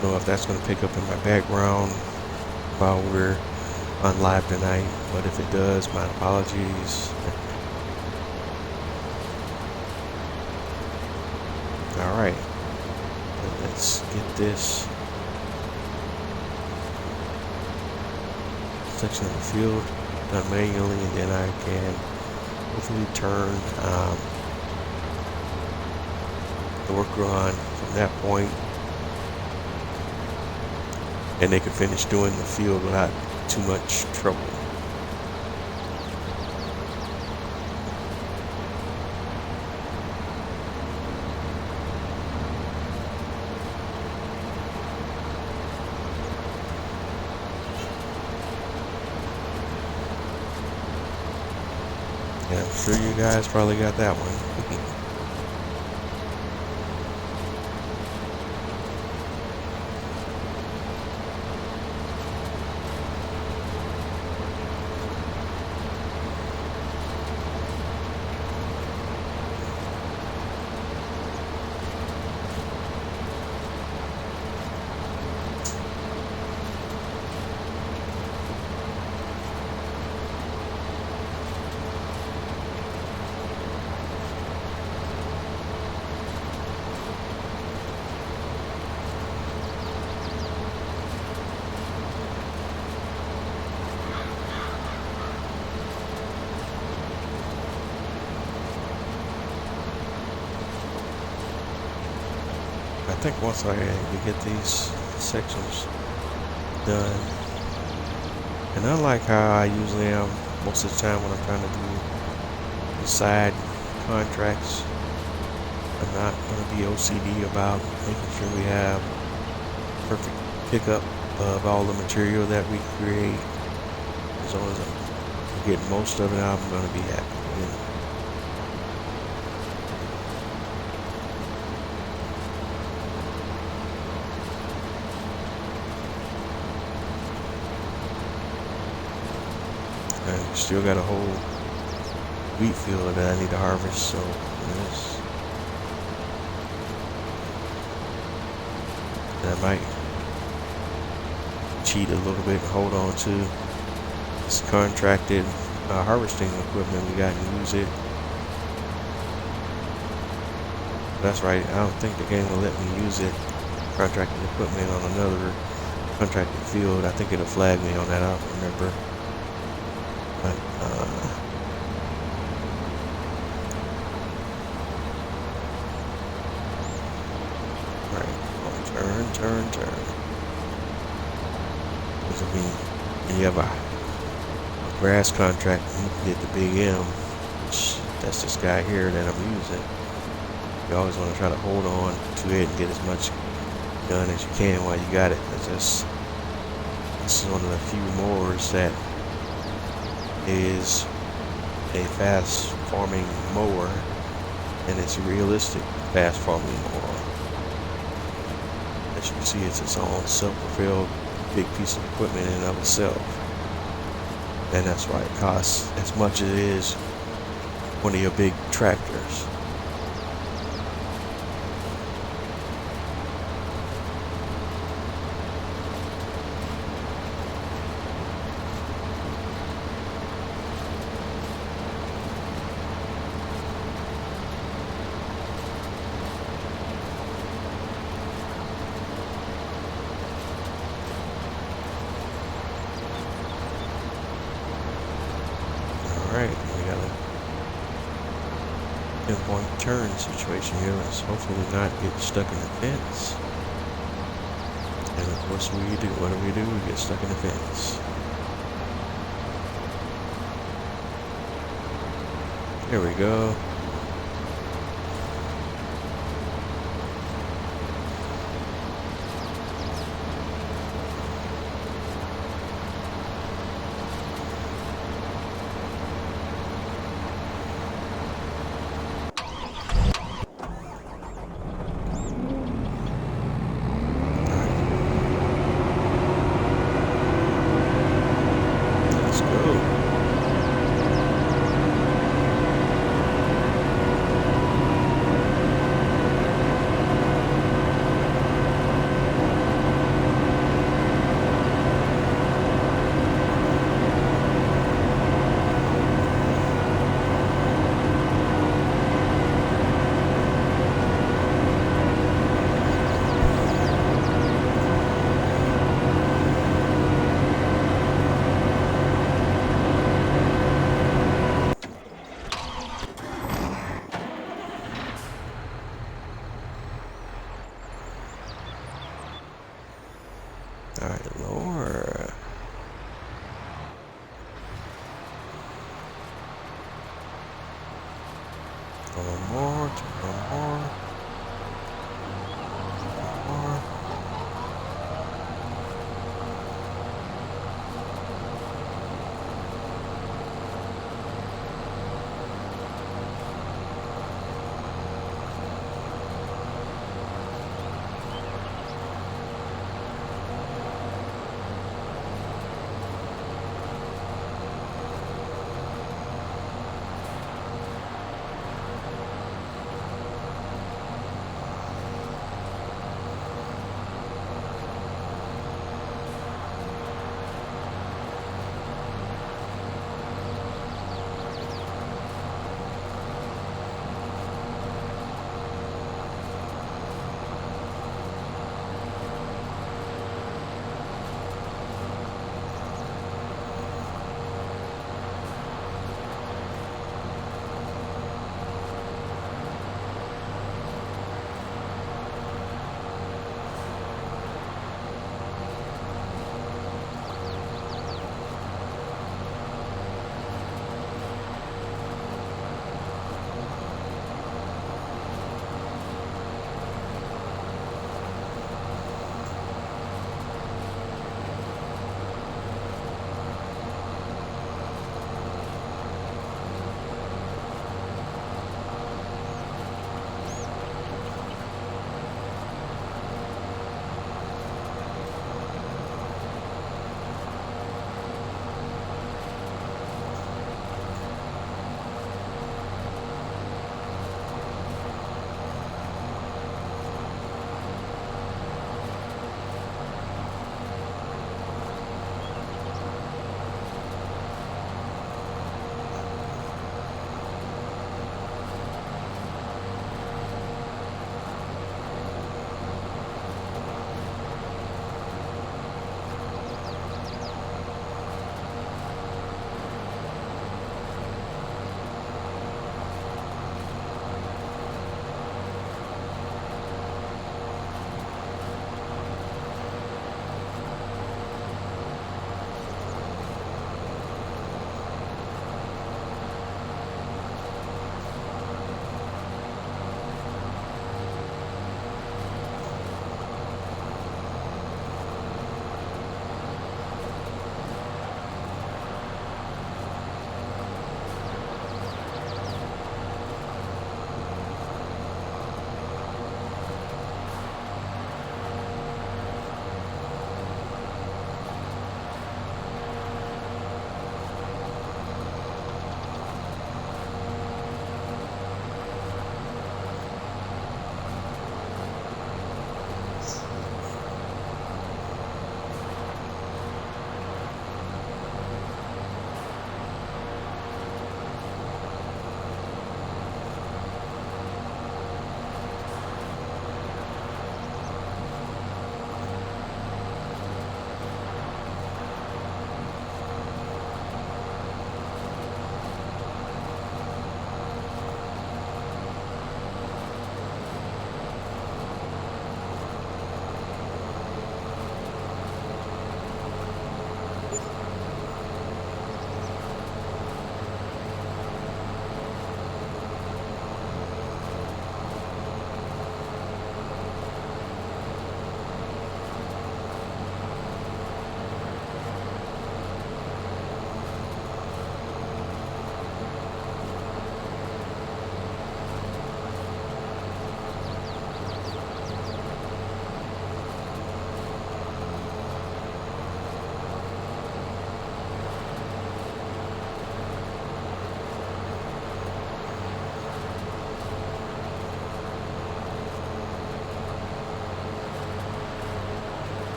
don't know if that's going to pick up in my background while we're on live tonight, but if it does, my apologies. Alright, let's get this section of the field done manually, and then I can hopefully turn the worker on from that point, and they can finish doing the field without too much trouble. And I'm sure you guys probably got that one. I think once I get these sections done, and unlike how I usually am most of the time when I'm trying to do the side contracts, I'm not going to be OCD about making sure we have perfect pickup of all the material that we create. As long as I get most of it, I'm going to be happy. And still got a whole wheat field that I need to harvest, so yes. I might cheat a little bit and hold on to this contracted harvesting equipment we got and use it. That's right, I don't think the game will let me use it, contracted equipment, on another contracted field. I think it'll flag me on that, I don't remember. But, right, turn. Because I mean, when you have a grass contract, you can get the big M, which that's this guy here that I'm using. You always want to try to hold on to it and get as much done as you can while you got it. This is one of the few mowers that is a fast farming mower, and it's a realistic fast farming mower. As you can see, it's its own self-propelled big piece of equipment in and of itself, and that's why it costs as much as it is one of your big tractors. Alright, we got a pinpoint turn situation here. Let's hopefully not get stuck in the fence. And of course what do? We get stuck in the fence. There we go. All right, lower. One more, one more, one more.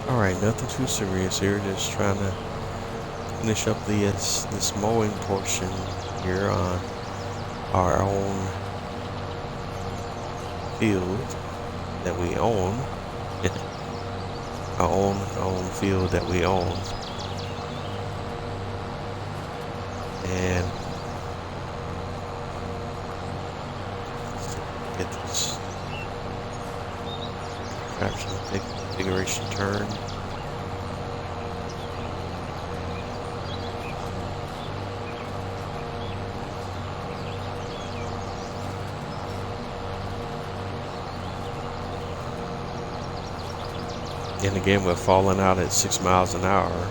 Alright, nothing too serious here, just trying to finish up this mowing portion here on our own field that we own. Our own field that we own. And get this traction configuration turn. And again, we're falling out at 6 miles an hour.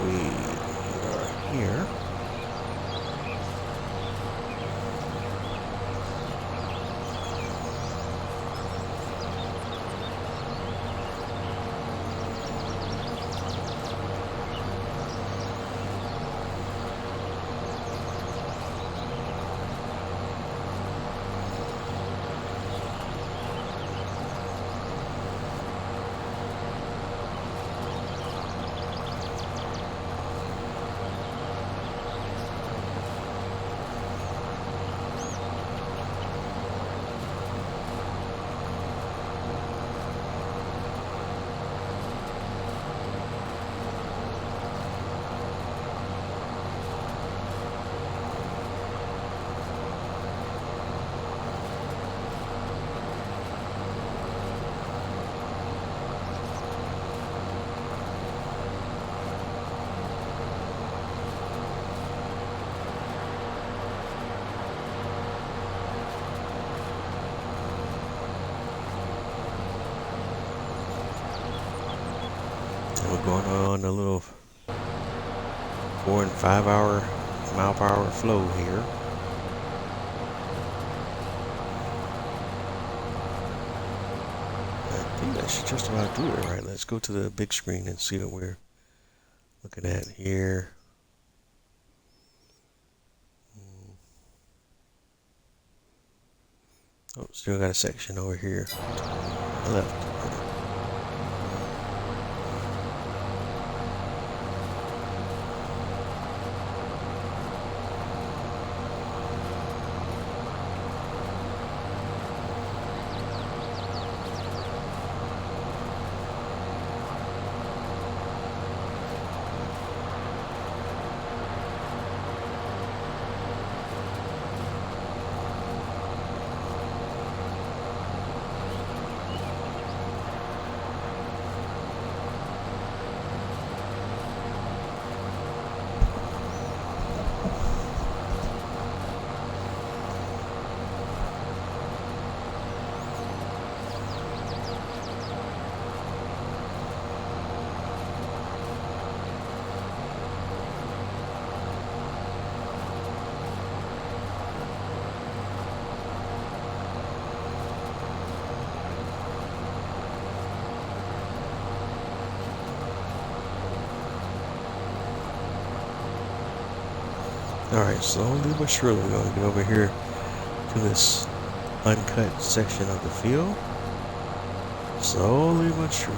we are here. We're going on a little 4 and 5 hour mile per hour flow here. I think that should just about do it. Right, let's go to the big screen and see what we're looking at here. Oh, still got a section over here to the left. Alright, slowly but surely we're going to get over here to this uncut section of the field. Slowly but surely.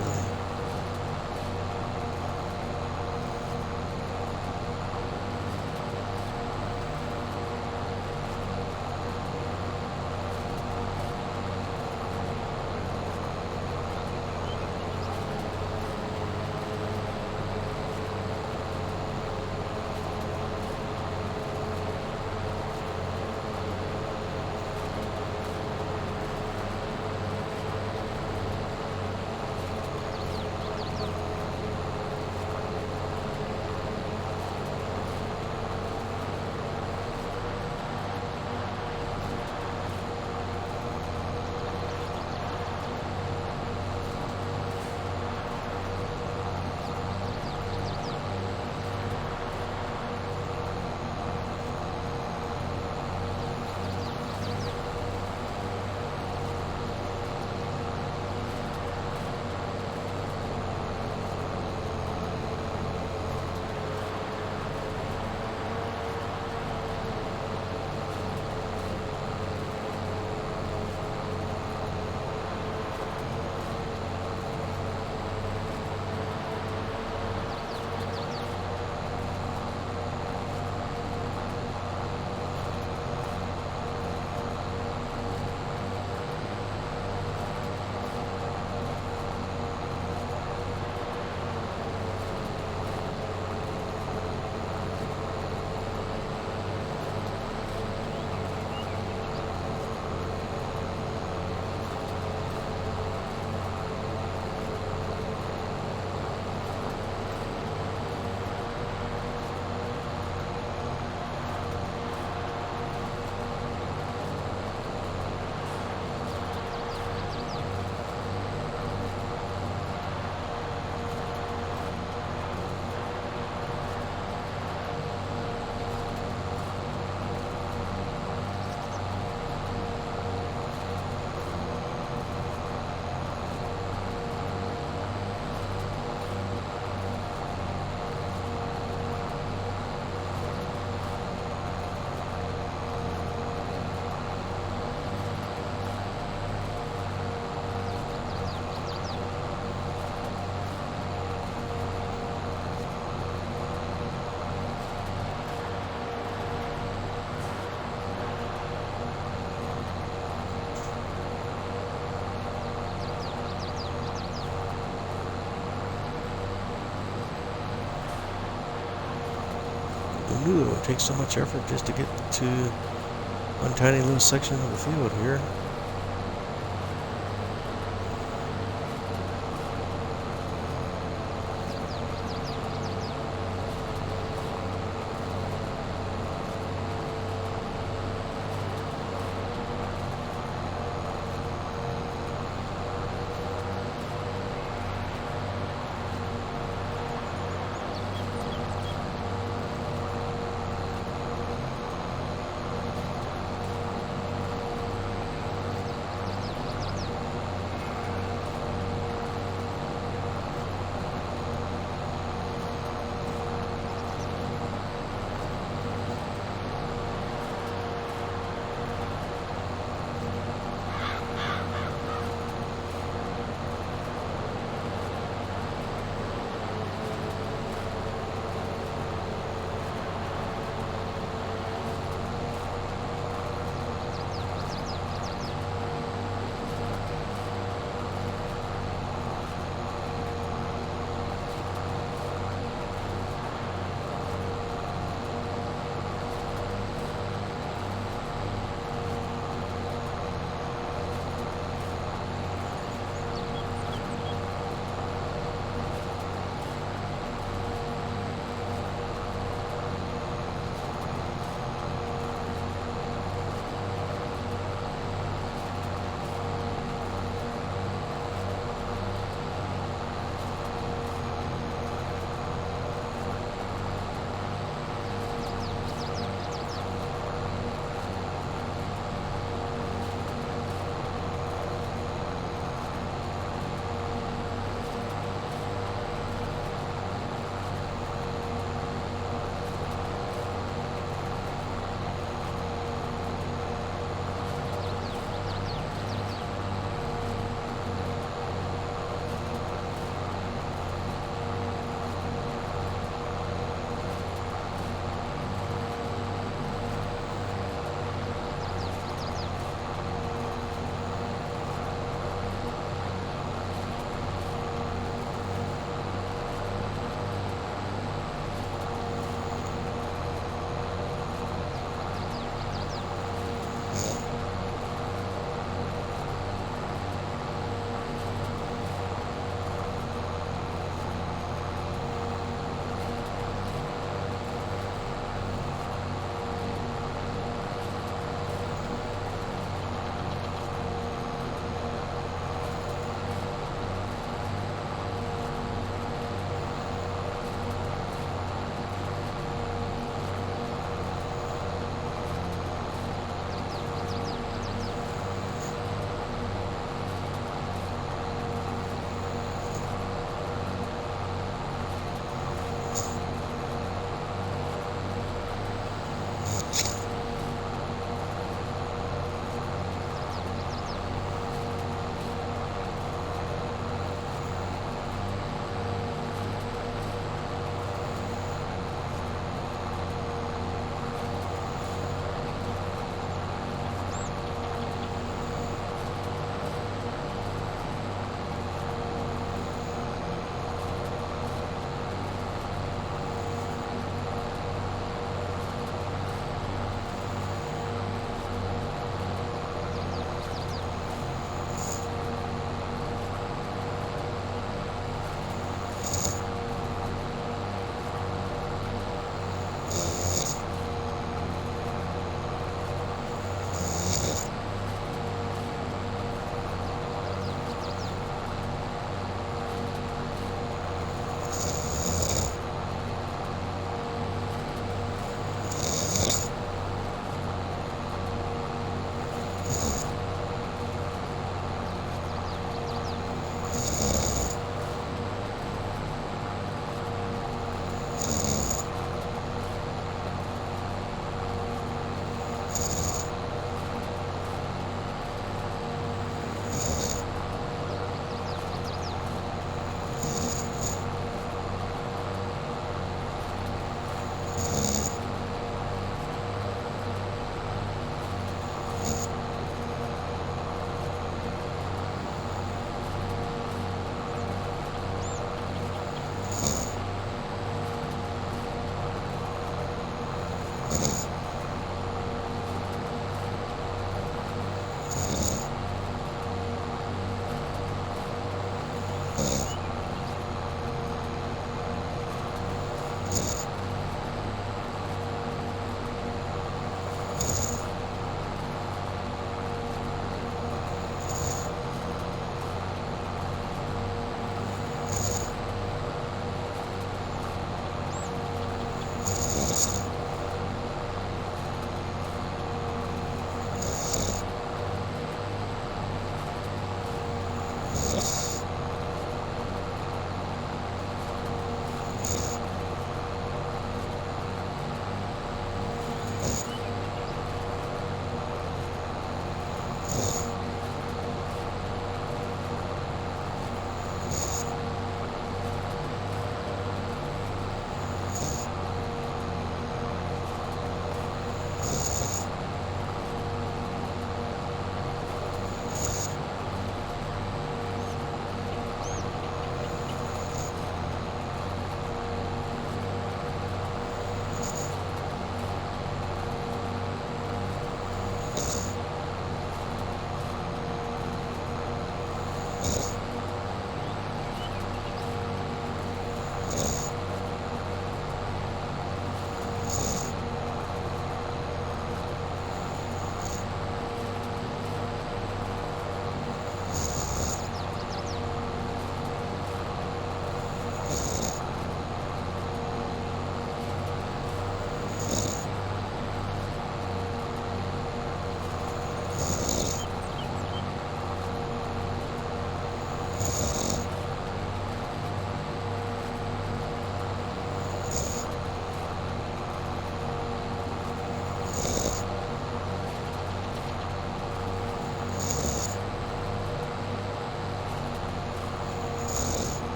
Who knew it would take so much effort just to get to one tiny little section of the field here.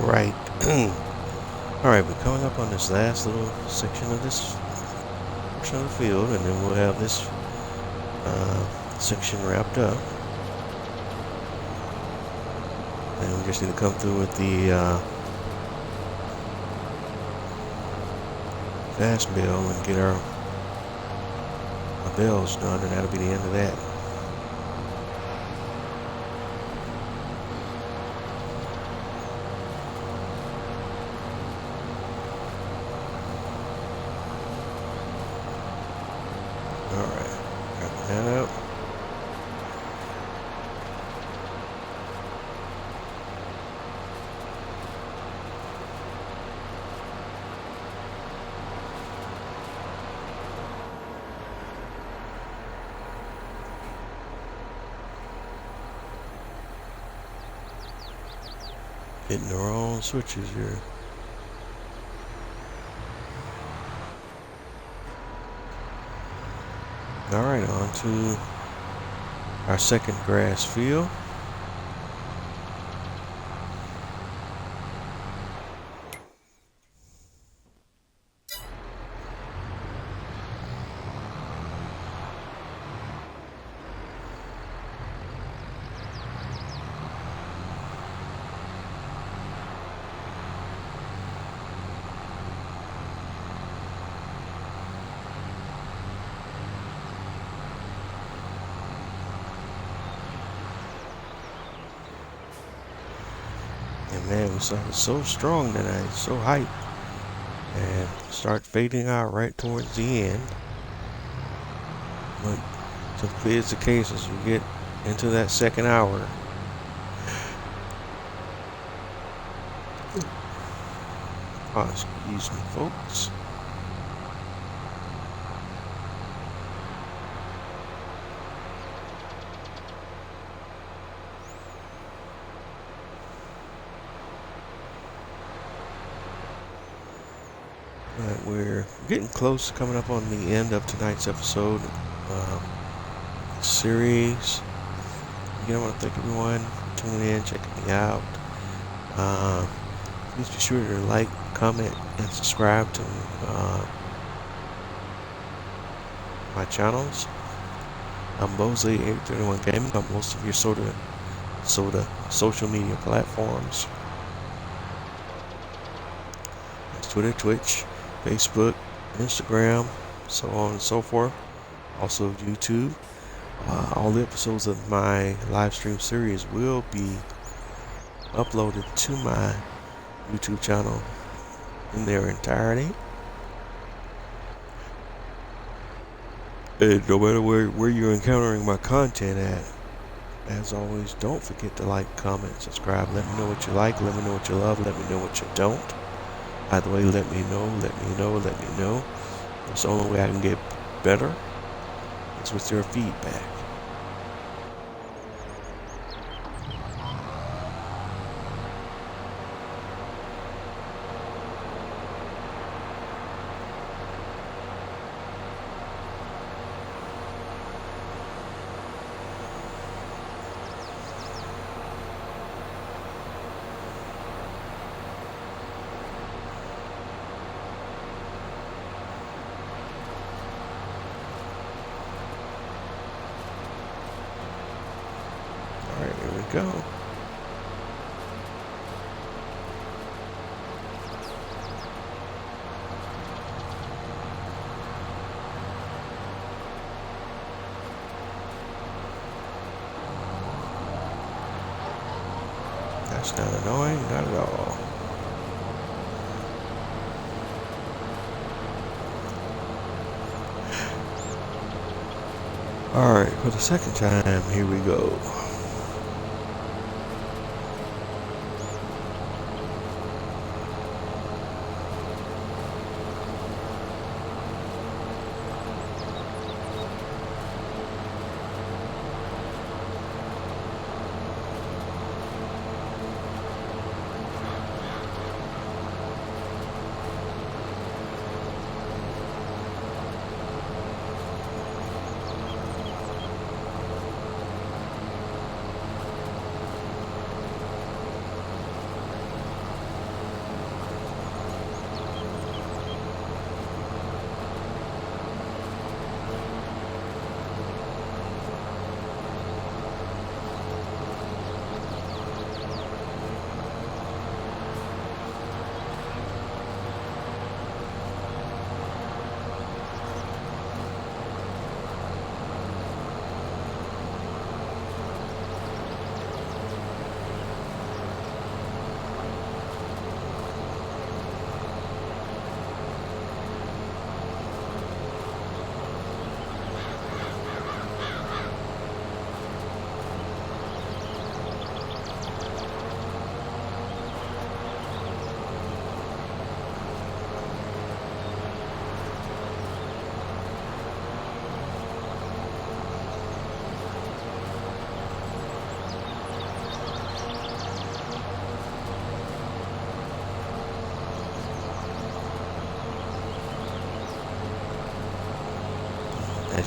Alright. Alright, we're coming up on this last little section of this portion of the field, and then we'll have this section wrapped up. And we just need to come through with the fast bell and get our bells done, and that'll be the end of that. Alright, wrap that up. Hitting the wrong switches here. Alright, on to our second grass field. And man, we started so strong tonight, so hyped, and start fading out right towards the end. But typically it's the case as we get into that second hour. Oh, excuse me, folks. But we're getting close to coming up on the end of tonight's episode series. Again, I want to thank everyone for tuning in, checking me out. Please be sure to like, comment, and subscribe to my channels. I'm Mosley 831 Gaming on most of your social media platforms. That's Twitter, Twitch, Facebook, Instagram, so on and so forth. Also YouTube. All the episodes of my live stream series will be uploaded to my YouTube channel in their entirety. And no matter where you're encountering my content at, as always, don't forget to like, comment, subscribe. Let me know what you like, let me know what you love, let me know what you don't. Either way, let me know, let me know, let me know. It's the only way I can get better is with your feedback. Alright, here we go. That's not annoying, not at all. Alright, for the second time, here we go.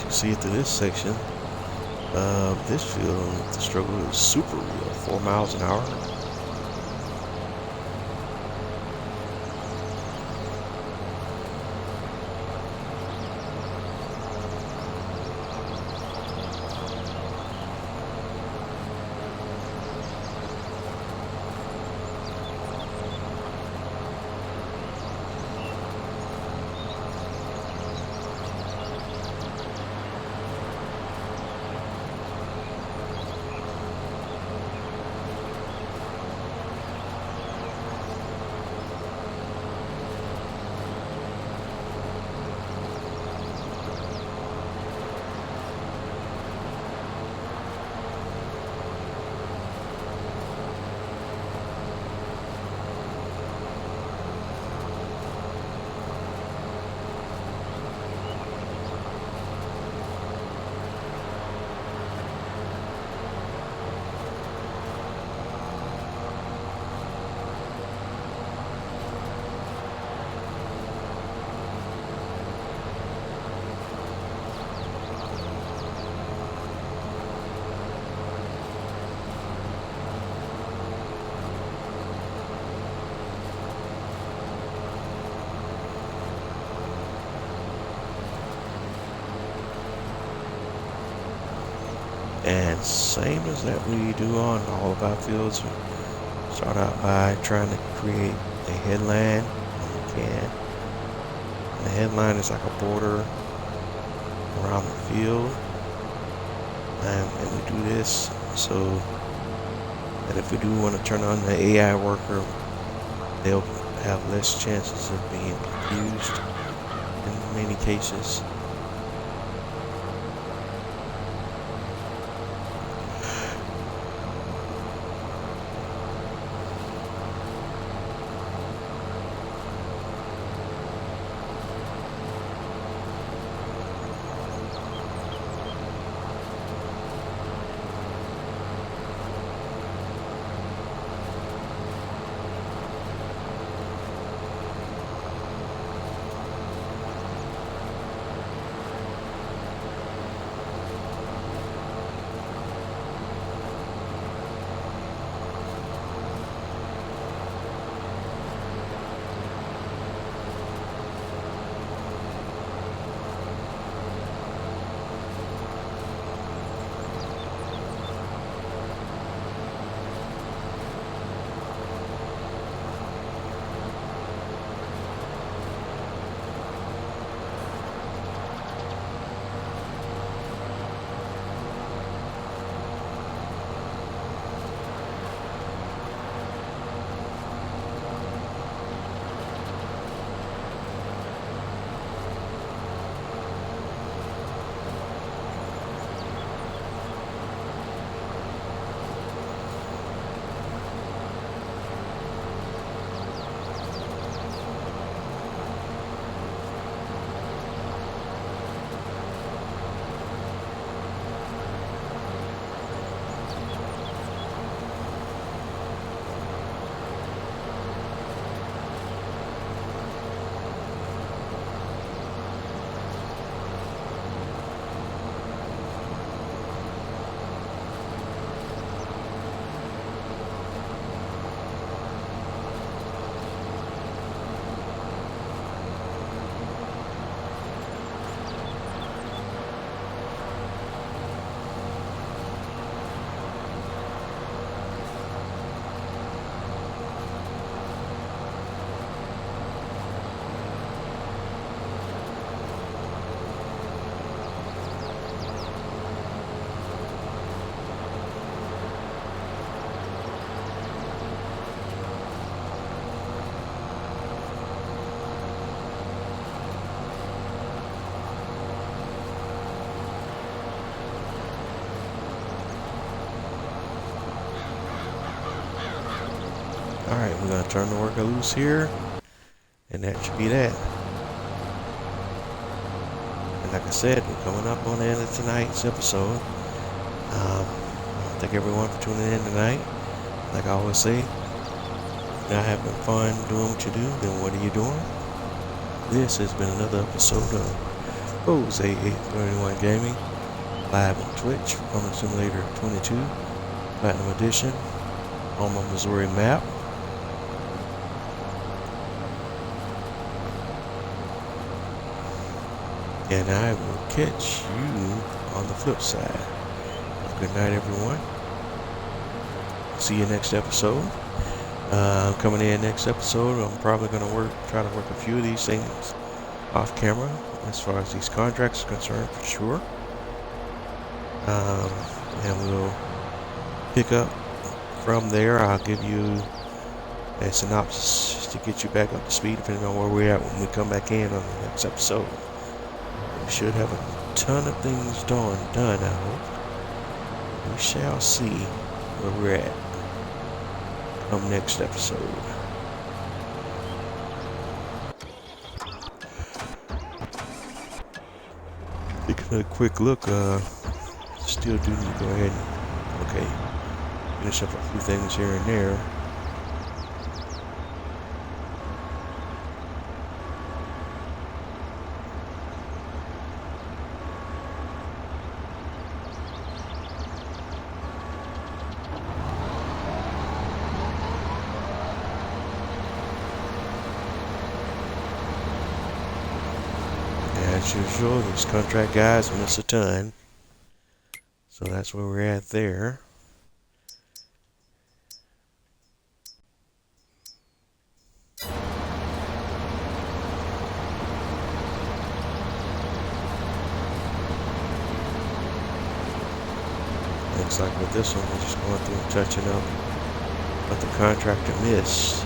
as you can see through this section of this field, the struggle is super real. 4 miles an hour. And same as that we do on all of our fields, we start out by trying to create a headland when we can. And the headline is like a border around the field. And we do this so that if we do want to turn on the AI worker, they'll have less chances of being confused in many cases. Alright, we're going to turn the worker loose here, and that should be that. And like I said, we're coming up on the end of tonight's episode. Thank everyone for tuning in tonight. Like I always say, if you're not having fun doing what you do, then what are you doing? This has been another episode of host, AA31 Gaming, live on Twitch, Farming Simulator 22, Platinum Edition, Alma, Missouri map. And I will catch you on the flip side. Have a good night, everyone. See you next episode. Coming in next episode, I'm probably going to try to work a few of these things off camera as far as these contracts are concerned, for sure. And we'll pick up from there. I'll give you a synopsis to get you back up to speed, depending on where we're at when we come back in on the next episode. We should have a ton of things done, I hope. We shall see where we're at come next episode. Taking a quick look, still do need to go ahead and finish up a few things here and there. As usual, these contract guys miss a ton. So that's where we're at there. Looks like with this one, we're just going through and touching up what the contractor missed.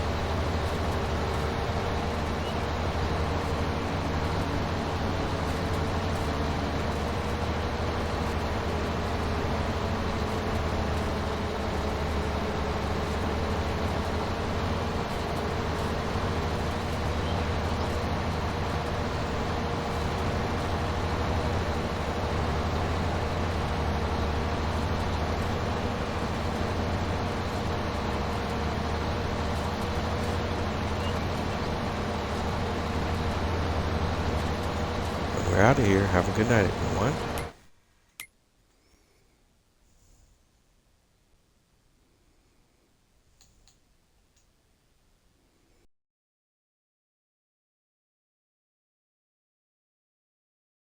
We're out of here. Have a good night, everyone.